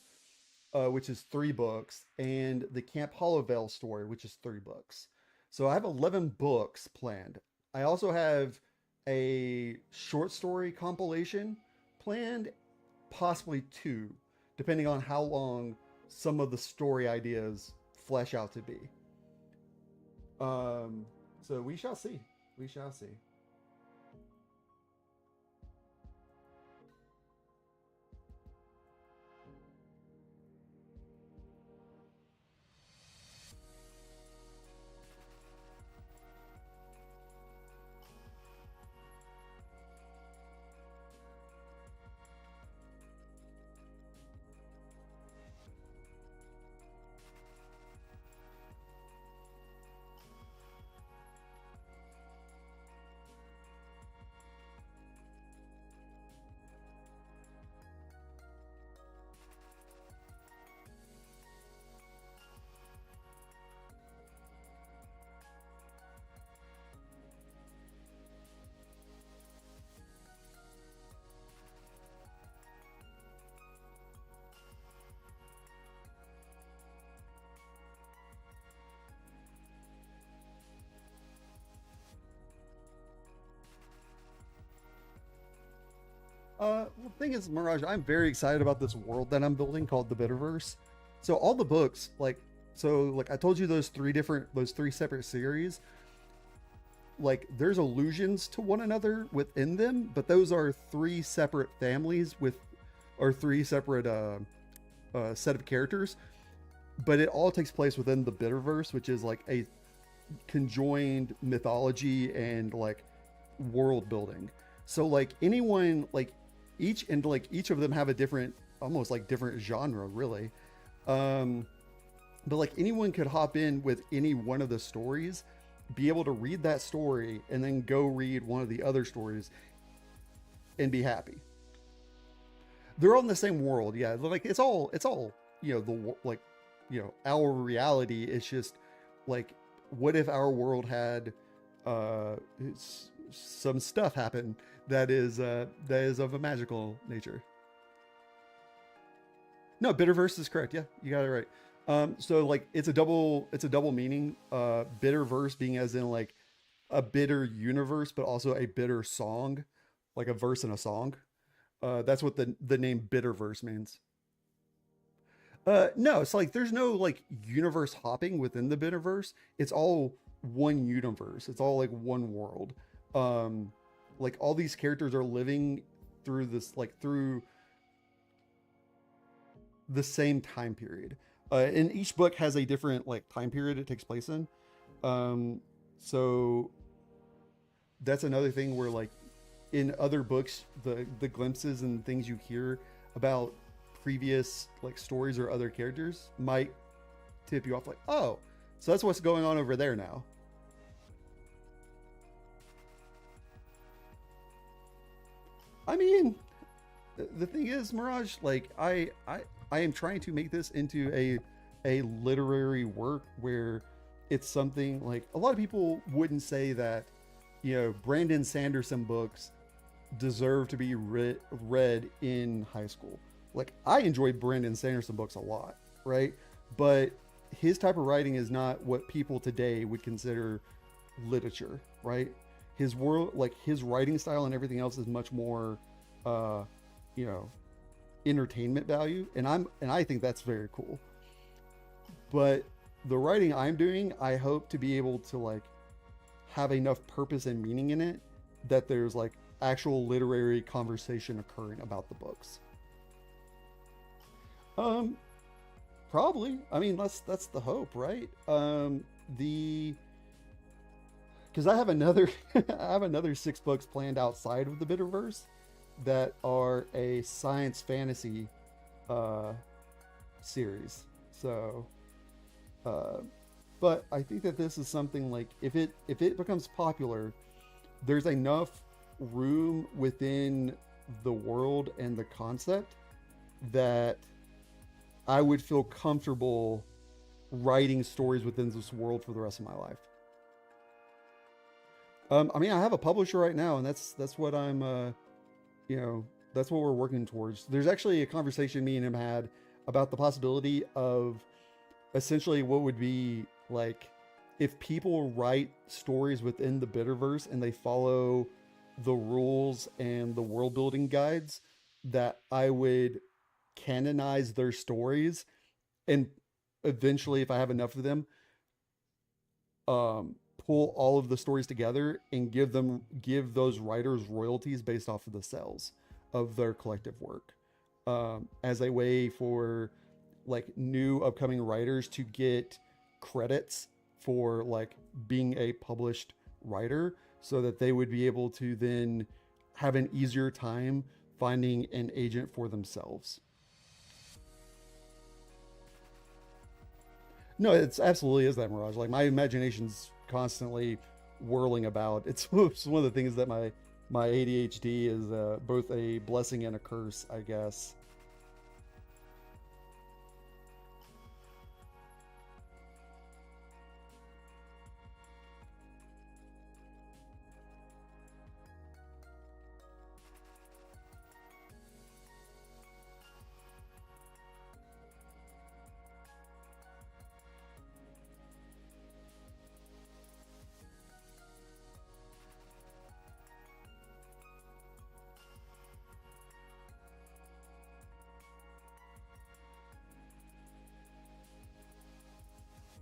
which is 3 books, and the Camp Hollowvale story, which is 3 books. So I have 11 books planned. I also have a short story compilation planned, possibly 2, depending on how long some of the story ideas flesh out to be. So we shall see. We shall see. The thing is, Mirage, I'm very excited about this world that I'm building called the Bitterverse. So all the books, like I told you, those three separate series, like there's allusions to one another within them, but those are 3 separate families with, or 3 separate set of characters. But it all takes place within the Bitterverse, which is like a conjoined mythology and like world building. So like anyone like each of them have a different, almost like different genre really. Um but like anyone could hop in with any one of the stories, be able to read that story and then go read one of the other stories and be happy. They're all in the same world. Yeah, like it's all like our reality. It's just like what if our world had some stuff happen that is of a magical nature. No, Bitterverse is correct. Yeah, you got it right. So like it's a double meaning. Bitterverse being as in like a bitter universe, but also a bitter song, like a verse in a song. That's what the name Bitterverse means. No, it's like there's no like universe hopping within the Bitterverse. It's all one universe. It's all like one world. Um, like all these characters are living through this, like through the same time period. And each book has a different like time period it takes place in. Um, so that's another thing where like in other books, the glimpses and things you hear about previous like stories or other characters might tip you off like, oh, so that's what's going on over there now. I mean, the thing is, Mirage, like I am trying to make this into a literary work where it's something like a lot of people wouldn't say that, you know, Brandon Sanderson books deserve to be read in high school. Like I enjoy Brandon Sanderson books a lot, right? But his type of writing is not what people today would consider literature, right? His world, like his writing style and everything else, is much more, uh, you know, entertainment value, and I think that's very cool. But the writing I'm doing, I hope to be able to like have enough purpose and meaning in it that there's like actual literary conversation occurring about the books. Um, Probably. I mean, that's the hope, right? The because I have another I have another 6 books planned outside of the Bitterverse that are a science fantasy uh, series. So, uh, but I think that this is something like if it becomes popular, there's enough room within the world and the concept that I would feel comfortable writing stories within this world for the rest of my life. I mean, I have a publisher right now, and that's what I'm, you know, that's what we're working towards. There's actually a conversation me and him had about the possibility of essentially what would be like if people write stories within the Bitterverse and they follow the rules and the world building guides, that I would canonize their stories and eventually, if I have enough of them, pull all of the stories together and give those writers royalties based off of the sales of their collective work, as a way for like new upcoming writers to get credits for like being a published writer, so that they would be able to then have an easier time finding an agent for themselves. No, it's absolutely is that, Mirage. Like my imagination's constantly whirling about. It's one of the things that my ADHD is, both a blessing and a curse, I guess.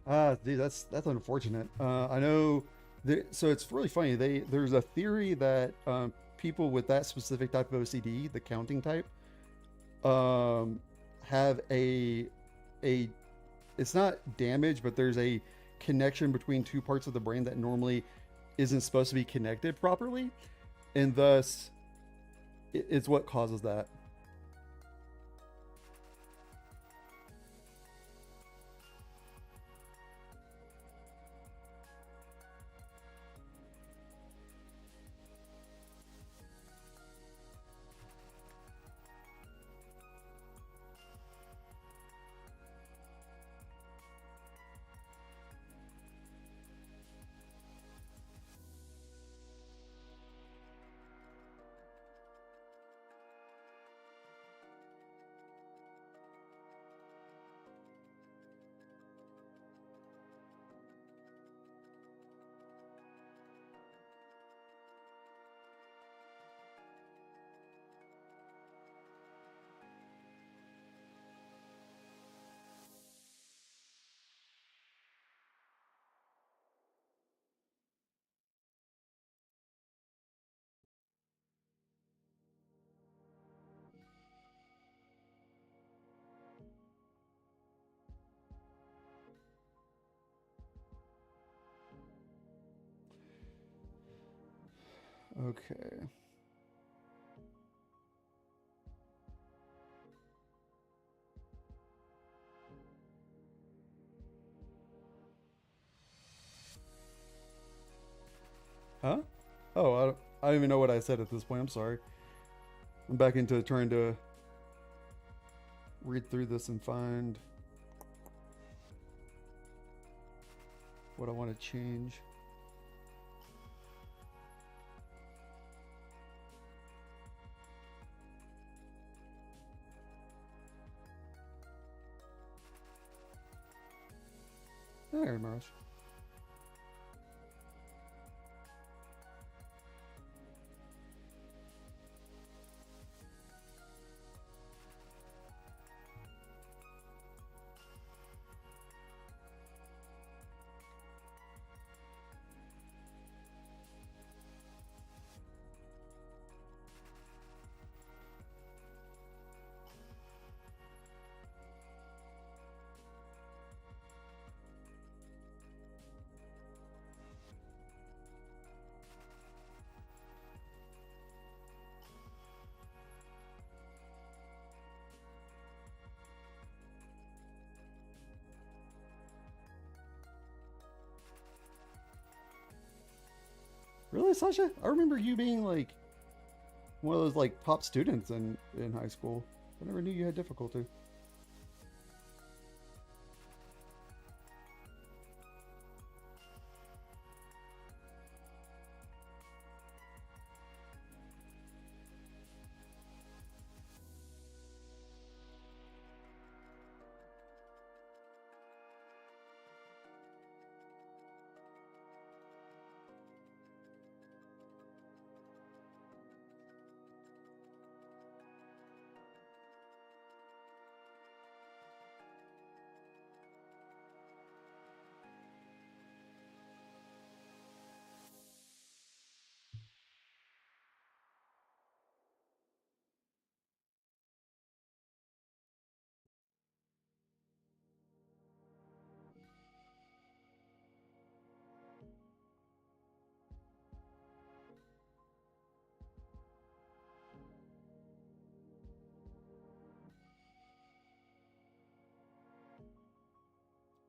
Ah, dude, that's unfortunate. I know. So it's really funny. There's a theory that people with that specific type of OCD, the counting type, um, have a it's not damage, but there's a connection between two parts of the brain that normally isn't supposed to be connected properly, and thus it's what causes that. Okay. Huh? Oh, I don't even know what I said at this point. I'm sorry. I'm back into trying to read through this and find what I want to change. There, Marash. Really, Sasha? I remember you being like one of those like top students in high school. I never knew you had difficulty.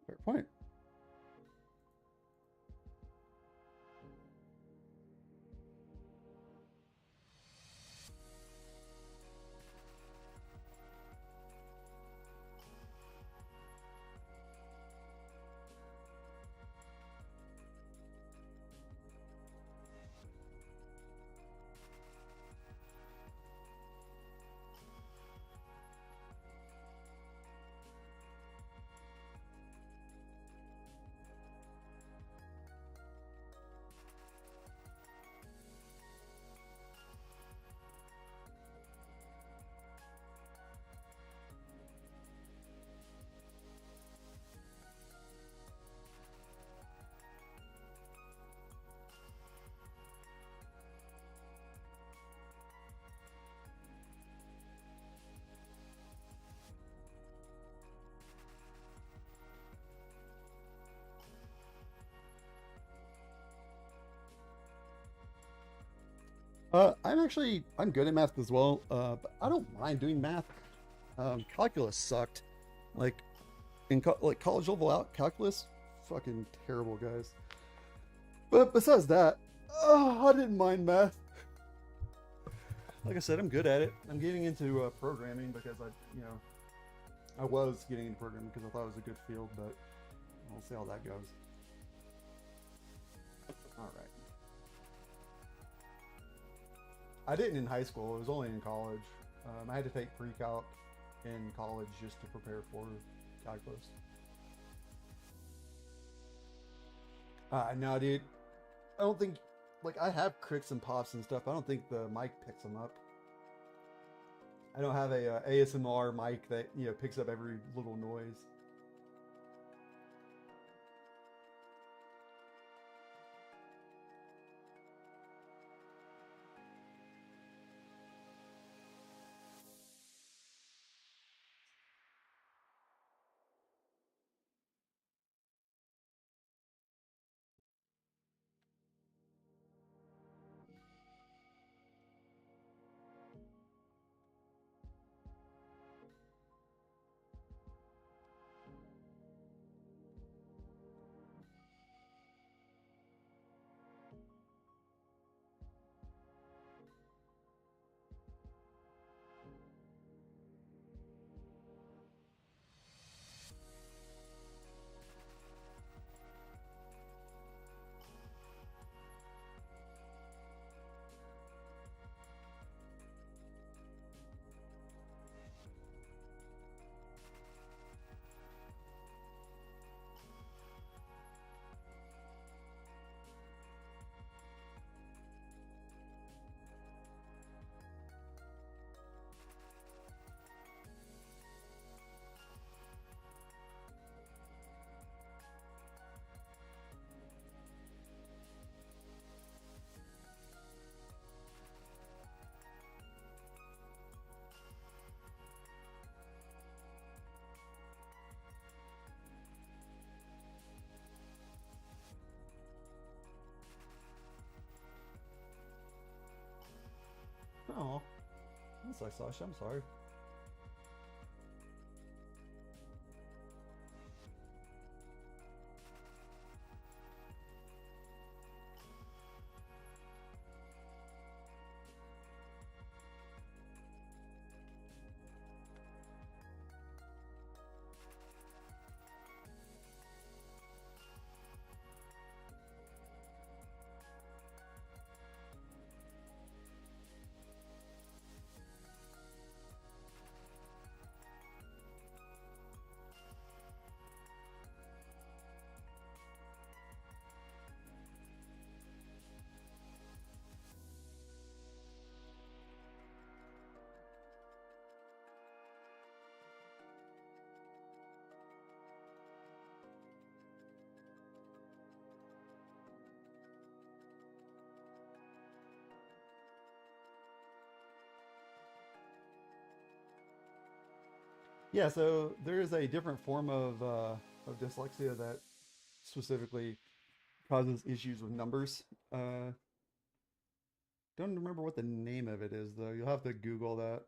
Fair point. I'm good at math as well, but I don't mind doing math. Calculus sucked. Like like college level out calculus, fucking terrible, guys. But besides that, I didn't mind math. Like I said, I'm good at it. I'm getting into programming because I was getting into programming because I thought it was a good field, but we'll see how that goes. All right. I didn't in high school. It was only in college. I had to take pre-calc in college just to prepare for calculus. No, dude. I don't think like I have cricks and pops and stuff. I don't think the mic picks them up. I don't have a ASMR mic that picks up every little noise. That's like Sasha. I'm sorry. Yeah, so there is a different form of dyslexia that specifically causes issues with numbers. Don't remember what the name of it is though. You'll have to Google that.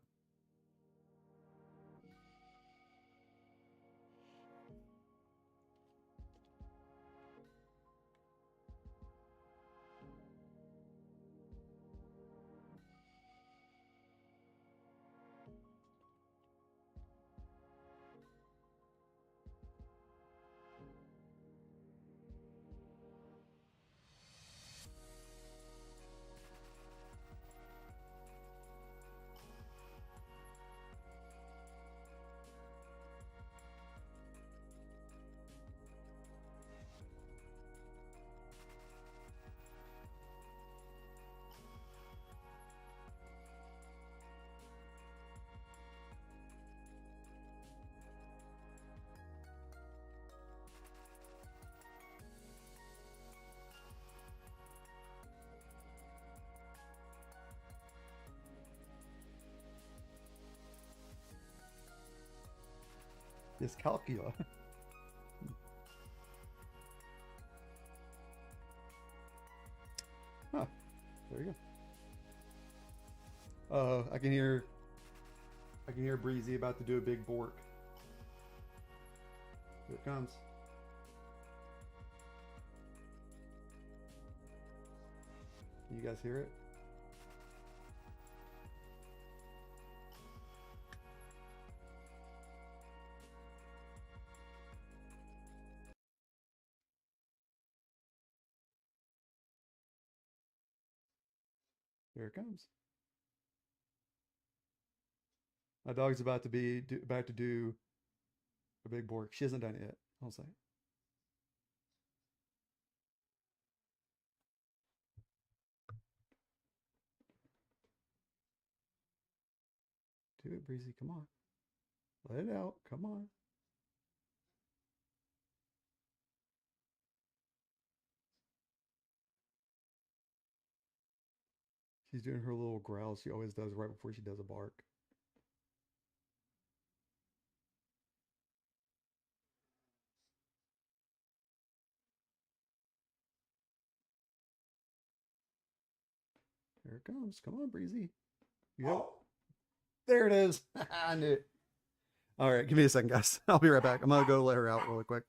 Dyscalculia. Huh. There you go. I can hear Breezy about to do a big bork. Here it comes. Can you guys hear it? Here it comes. My dog's about to do a big bork. She hasn't done it yet. I'll say. Do it, Breezy. Come on. Let it out. Come on. She's doing her little growl she always does right before she does a bark. Here it comes. Come on, Breezy. You have... There it is. I knew it. All right, give me a second, guys. I'll be right back. I'm gonna go let her out really quick.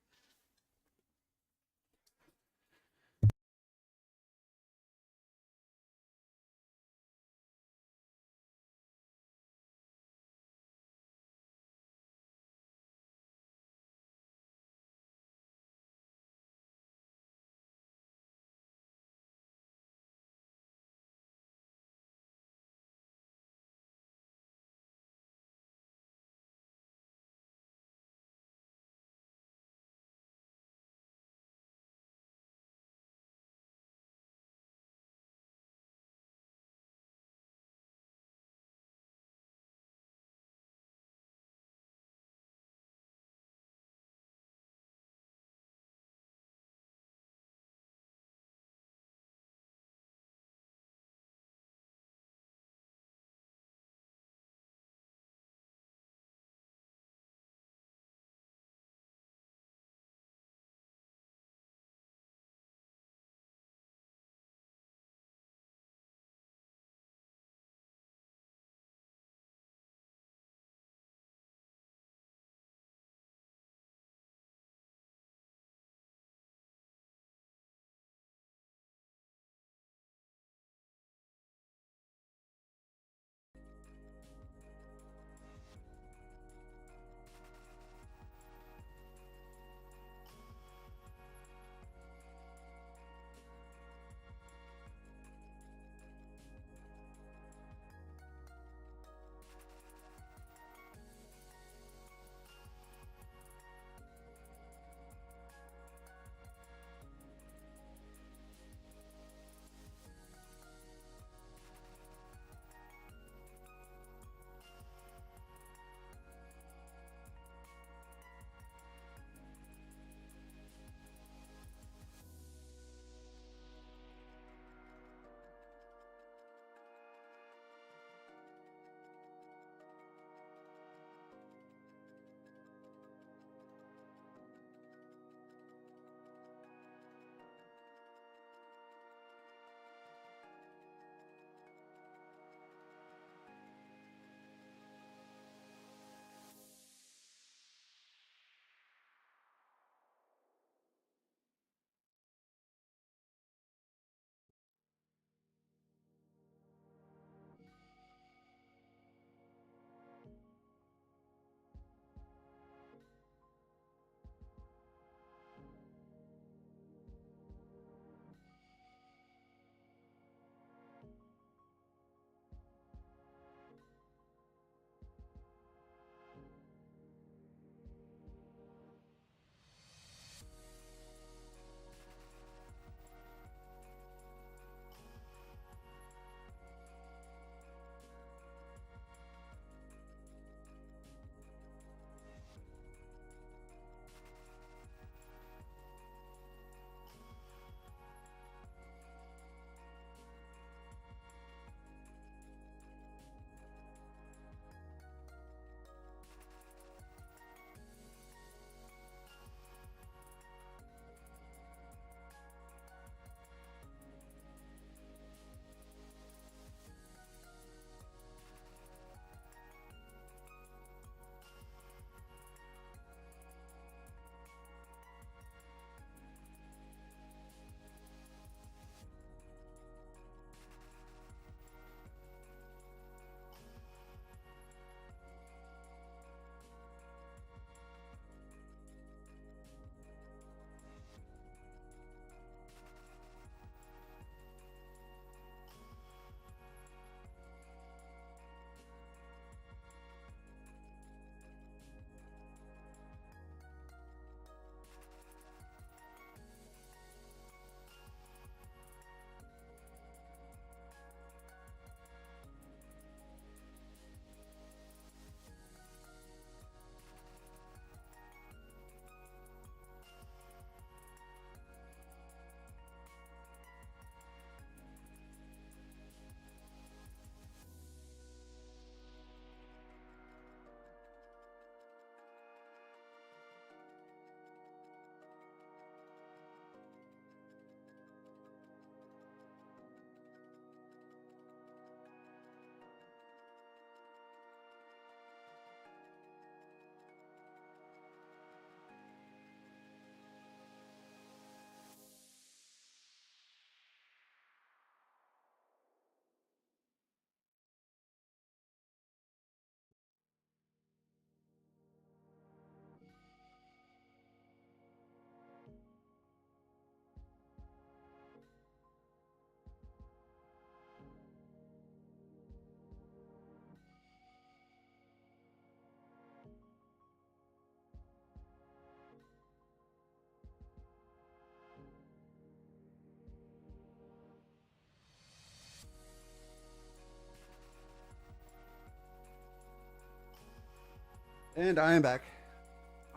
And I am back.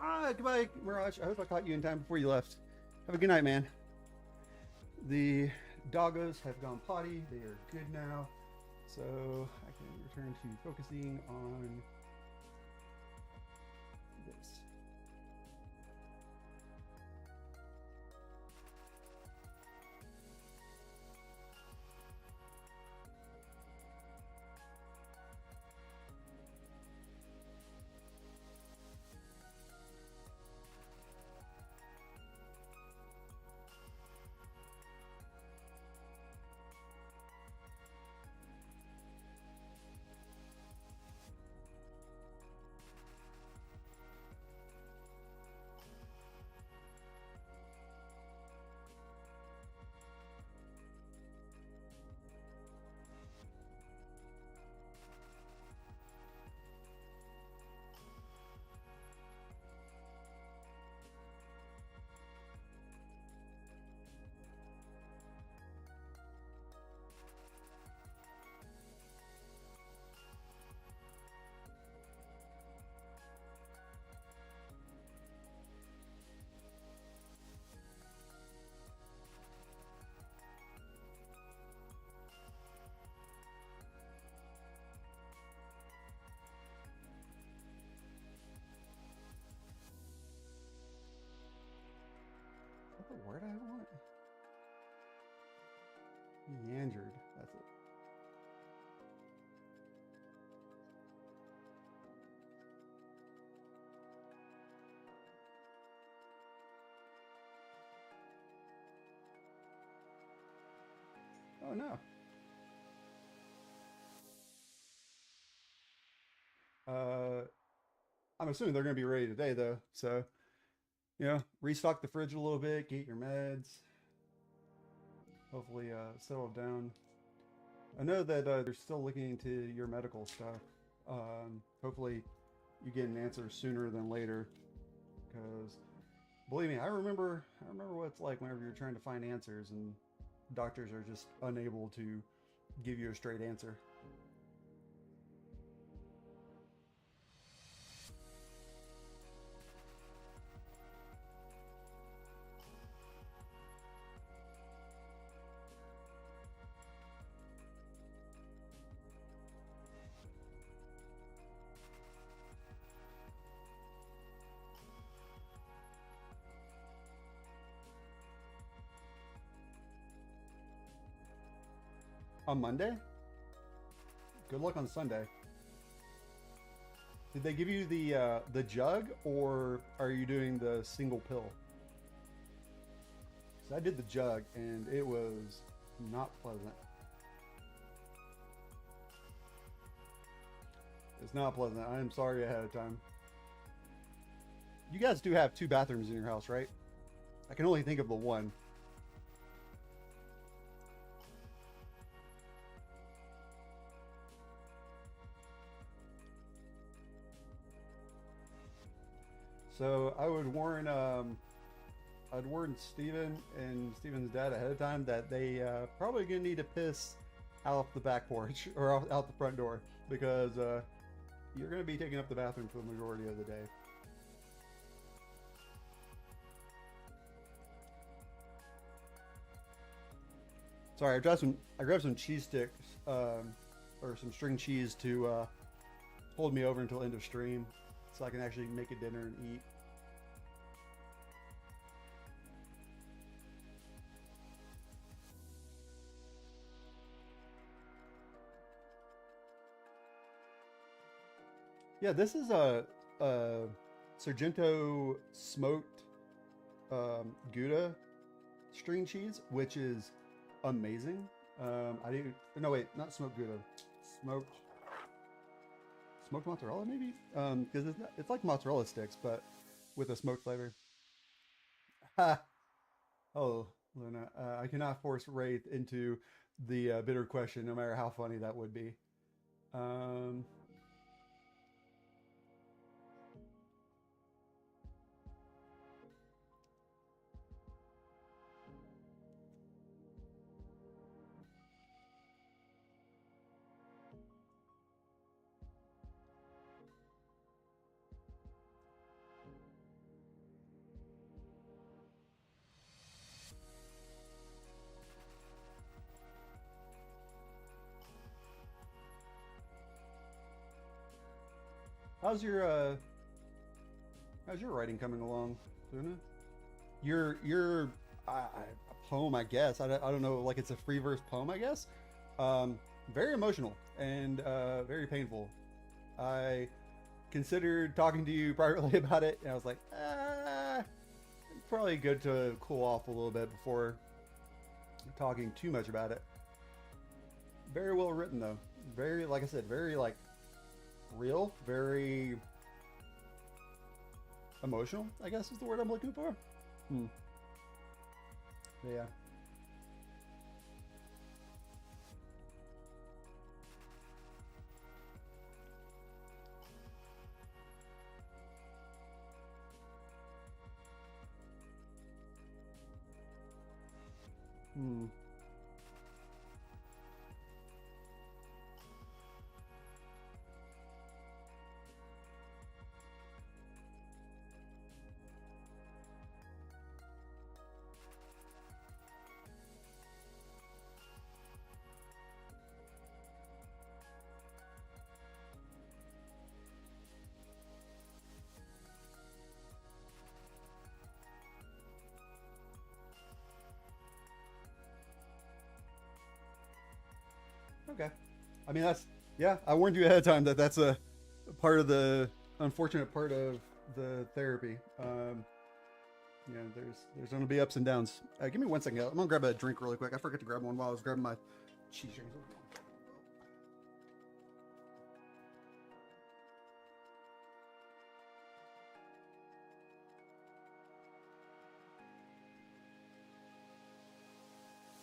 Goodbye, Mirage. I hope I caught you in time before you left. Have a good night, man. The doggos have gone potty. They are good now. So I can return to focusing on this. What the word I want? Meandered. That's it. Oh no. I'm assuming they're going to be ready today, though. So, restock the fridge a little bit, get your meds, hopefully settle down. I know that they're still looking into your medical stuff. Hopefully, you get an answer sooner than later. Because, believe me, I remember what it's like whenever you're trying to find answers and doctors are just unable to give you a straight answer. On Monday? Good luck on Sunday. Did they give you the jug, or are you doing the single pill? So I did the jug, and it was not pleasant. It's not pleasant. I am sorry ahead of time. You guys do have 2 bathrooms in your house, right? I can only think of the one. So I would warn I'd warn Steven and Steven's dad ahead of time that they probably gonna need to piss out the back porch or out the front door, because you're gonna be taking up the bathroom for the majority of the day. Sorry, I grabbed some cheese sticks, or some string cheese to hold me over until end of stream, so I can actually make a dinner and eat. Yeah, this is a Sargento smoked Gouda string cheese, which is amazing. I didn't. No, wait, not smoked Gouda. Smoked smoked mozzarella, maybe. Because it's like mozzarella sticks, but with a smoked flavor. Ha! Oh, Luna, I cannot force Wraith into the bitter question, no matter how funny that would be. Um, How's your writing coming along, Luna? Your a poem, I guess. I don't know, like it's a free verse poem, I guess. Um, Very emotional and very painful. I considered talking to you privately about it, and I was like, probably good to cool off a little bit before talking too much about it. Very well written though. Very, like I said, very like real, very emotional, I guess is the word I'm looking for. Hmm. Yeah. Hmm. Okay. I mean, that's, yeah. I warned you ahead of time that that's a part of the unfortunate part of the therapy. There's going to be ups and downs. Give me 1 second. I'm gonna grab a drink really quick. I forgot to grab one while I was grabbing my cheese rings.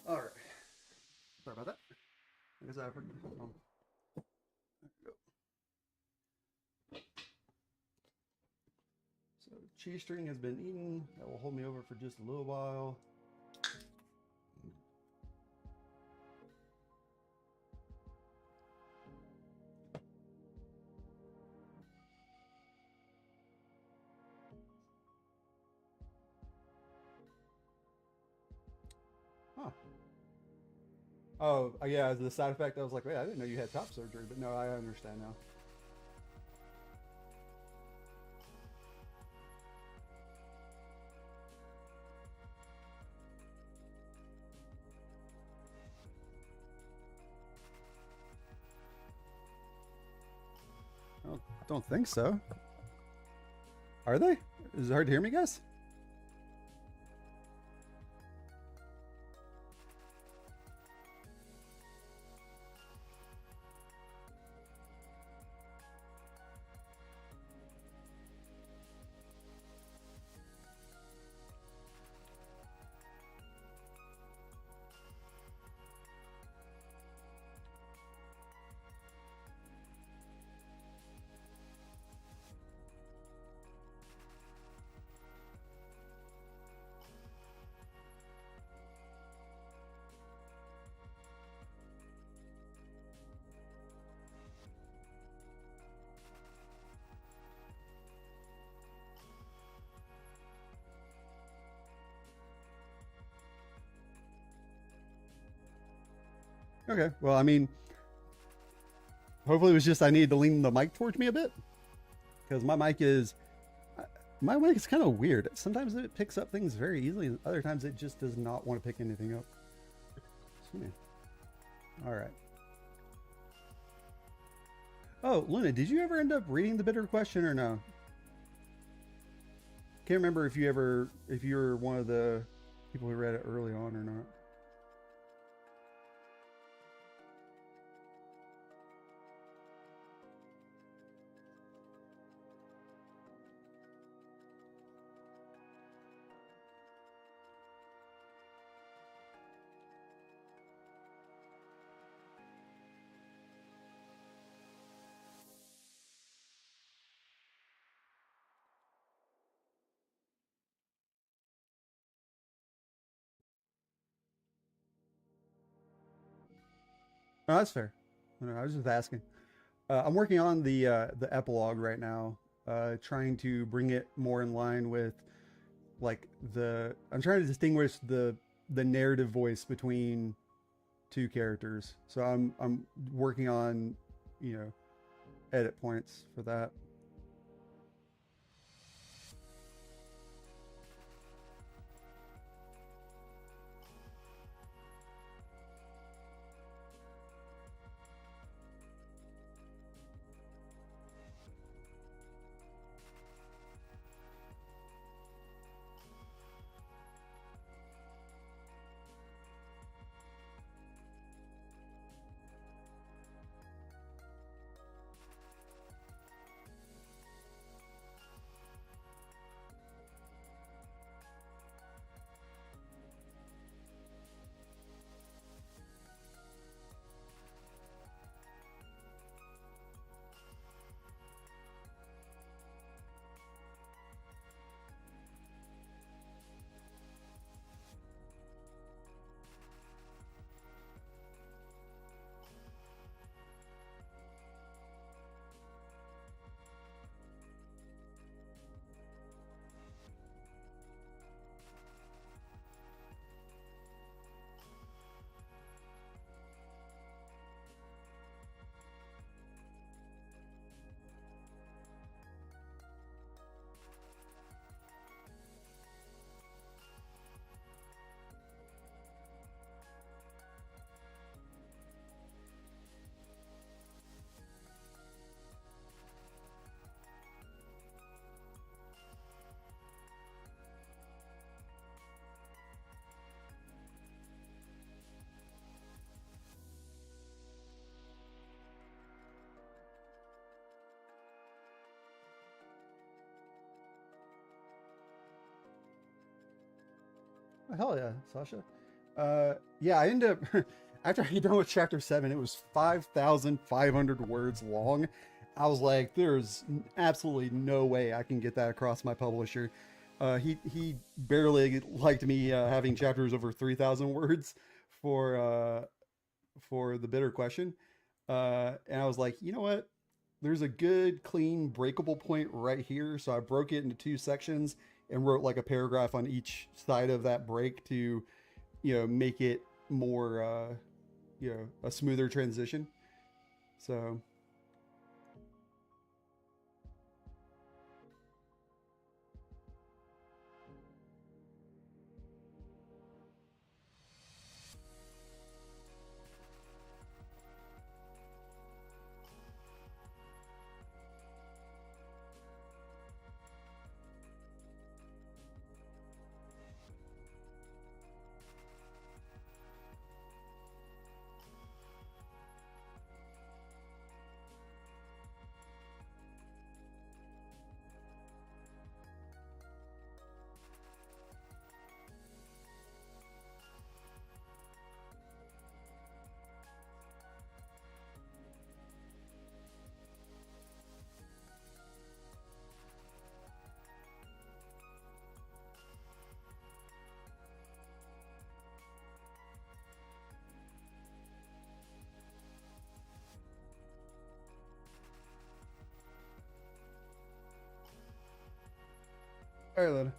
All right. Sorry about that. I guess I forgot. There we go. So cheese string has been eaten. That will hold me over for just a little while. Huh. Oh, yeah, as the side effect, I was like, wait, I didn't know you had top surgery, but no, I understand now. I don't think so. Are they? Is it hard to hear me, guys? Okay. Well, I mean, hopefully it was just I needed to lean the mic towards me a bit because my mic is kind of weird. Sometimes it picks up things very easily, and other times it just does not want to pick anything up. Excuse me. All right. Oh, Luna, did you ever end up reading the bitter question or no? Can't remember if you were one of the people who read it early on or not. No, that's fair. No, I was just asking. I'm working on the epilogue right now, trying to bring it more in line with like the. I'm trying to distinguish the narrative voice between two characters. So I'm working on, you know, edit points for that. Hell yeah, Sasha. Yeah, I ended up after I get done with chapter 7, it was 5,500 words long. I was like, there's absolutely no way I can get that across my publisher. He barely liked me having chapters over 3,000 words for for the bitter question. And I was like, you know what? There's a good, clean, breakable point right here. So I broke it into two sections and wrote like a paragraph on each side of that break to, make it more, a smoother transition. So, all right, then.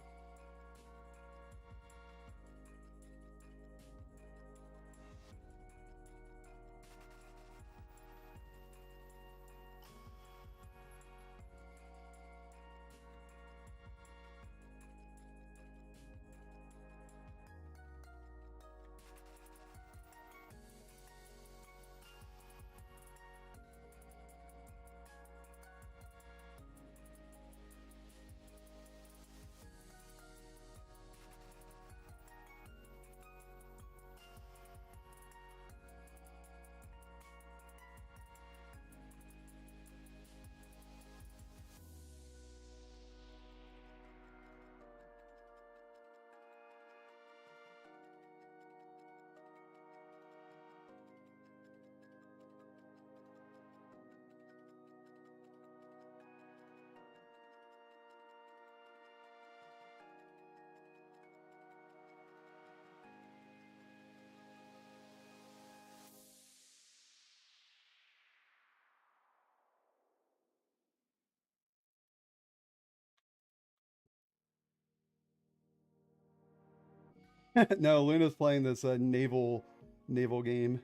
No, Luna's playing this naval game.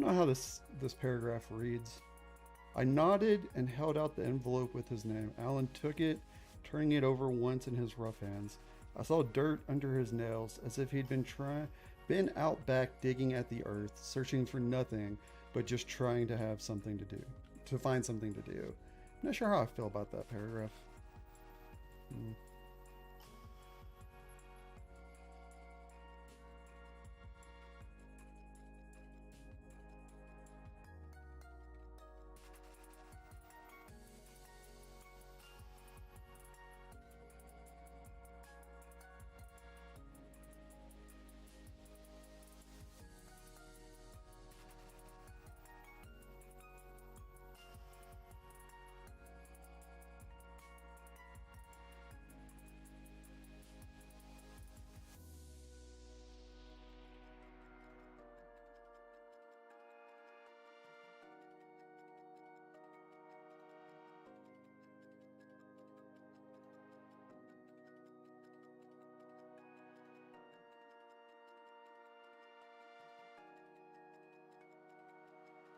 know how this paragraph reads. I nodded and held out the envelope with his name. Alan took it, turning it over once in his rough hands. I saw dirt under his nails, as if he'd been out back digging at the earth, searching for nothing, but just trying to have something to do, to find something to do. I'm not sure how I feel about that paragraph.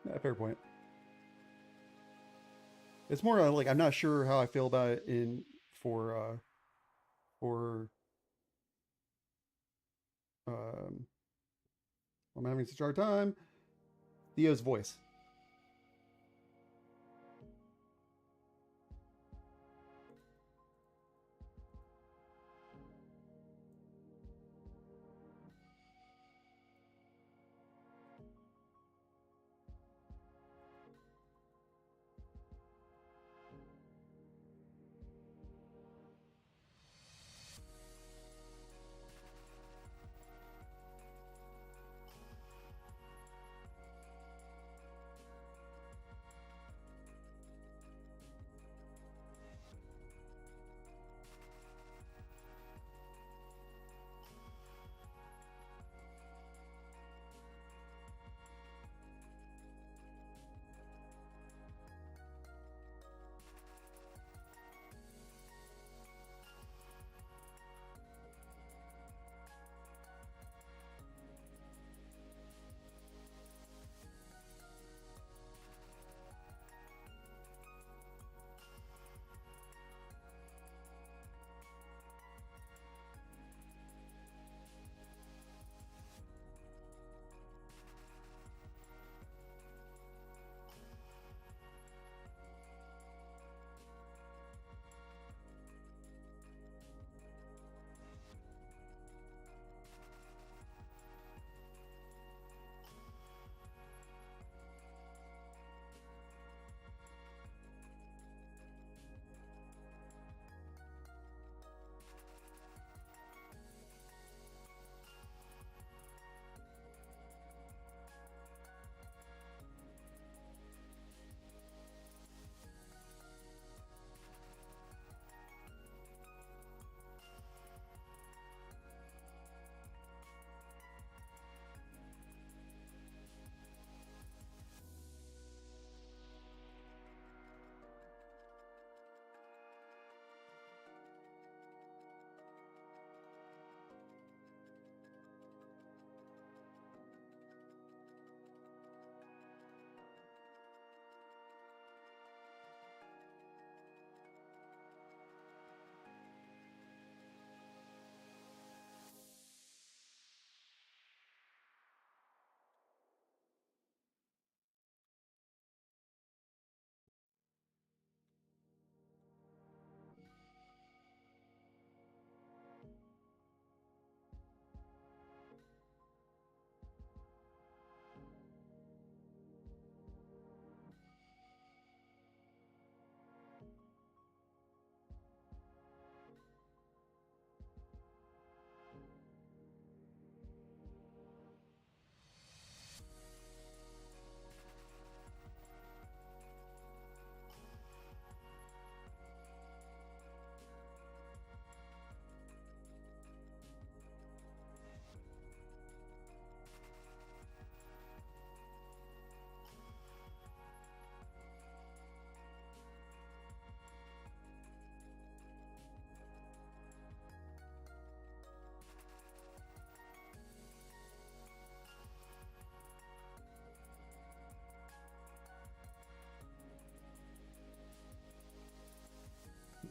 Yeah, fair point. It's more like I'm not sure how I feel about it in for um I'm having such a hard time. Theo's voice.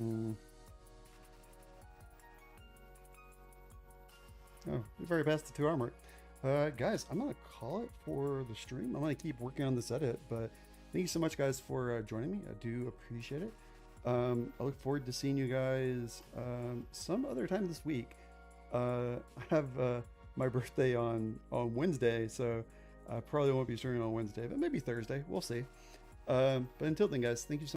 Mm. Oh, we've already passed the 2 hour mark. Guys, I'm gonna call it for the stream. I'm gonna keep working on this edit, but thank you so much, guys, for joining me. I do appreciate it. I look forward to seeing you guys some other time this week. I have my birthday on Wednesday, so I probably won't be streaming on Wednesday, but maybe Thursday. We'll see. But until then, guys, thank you so much.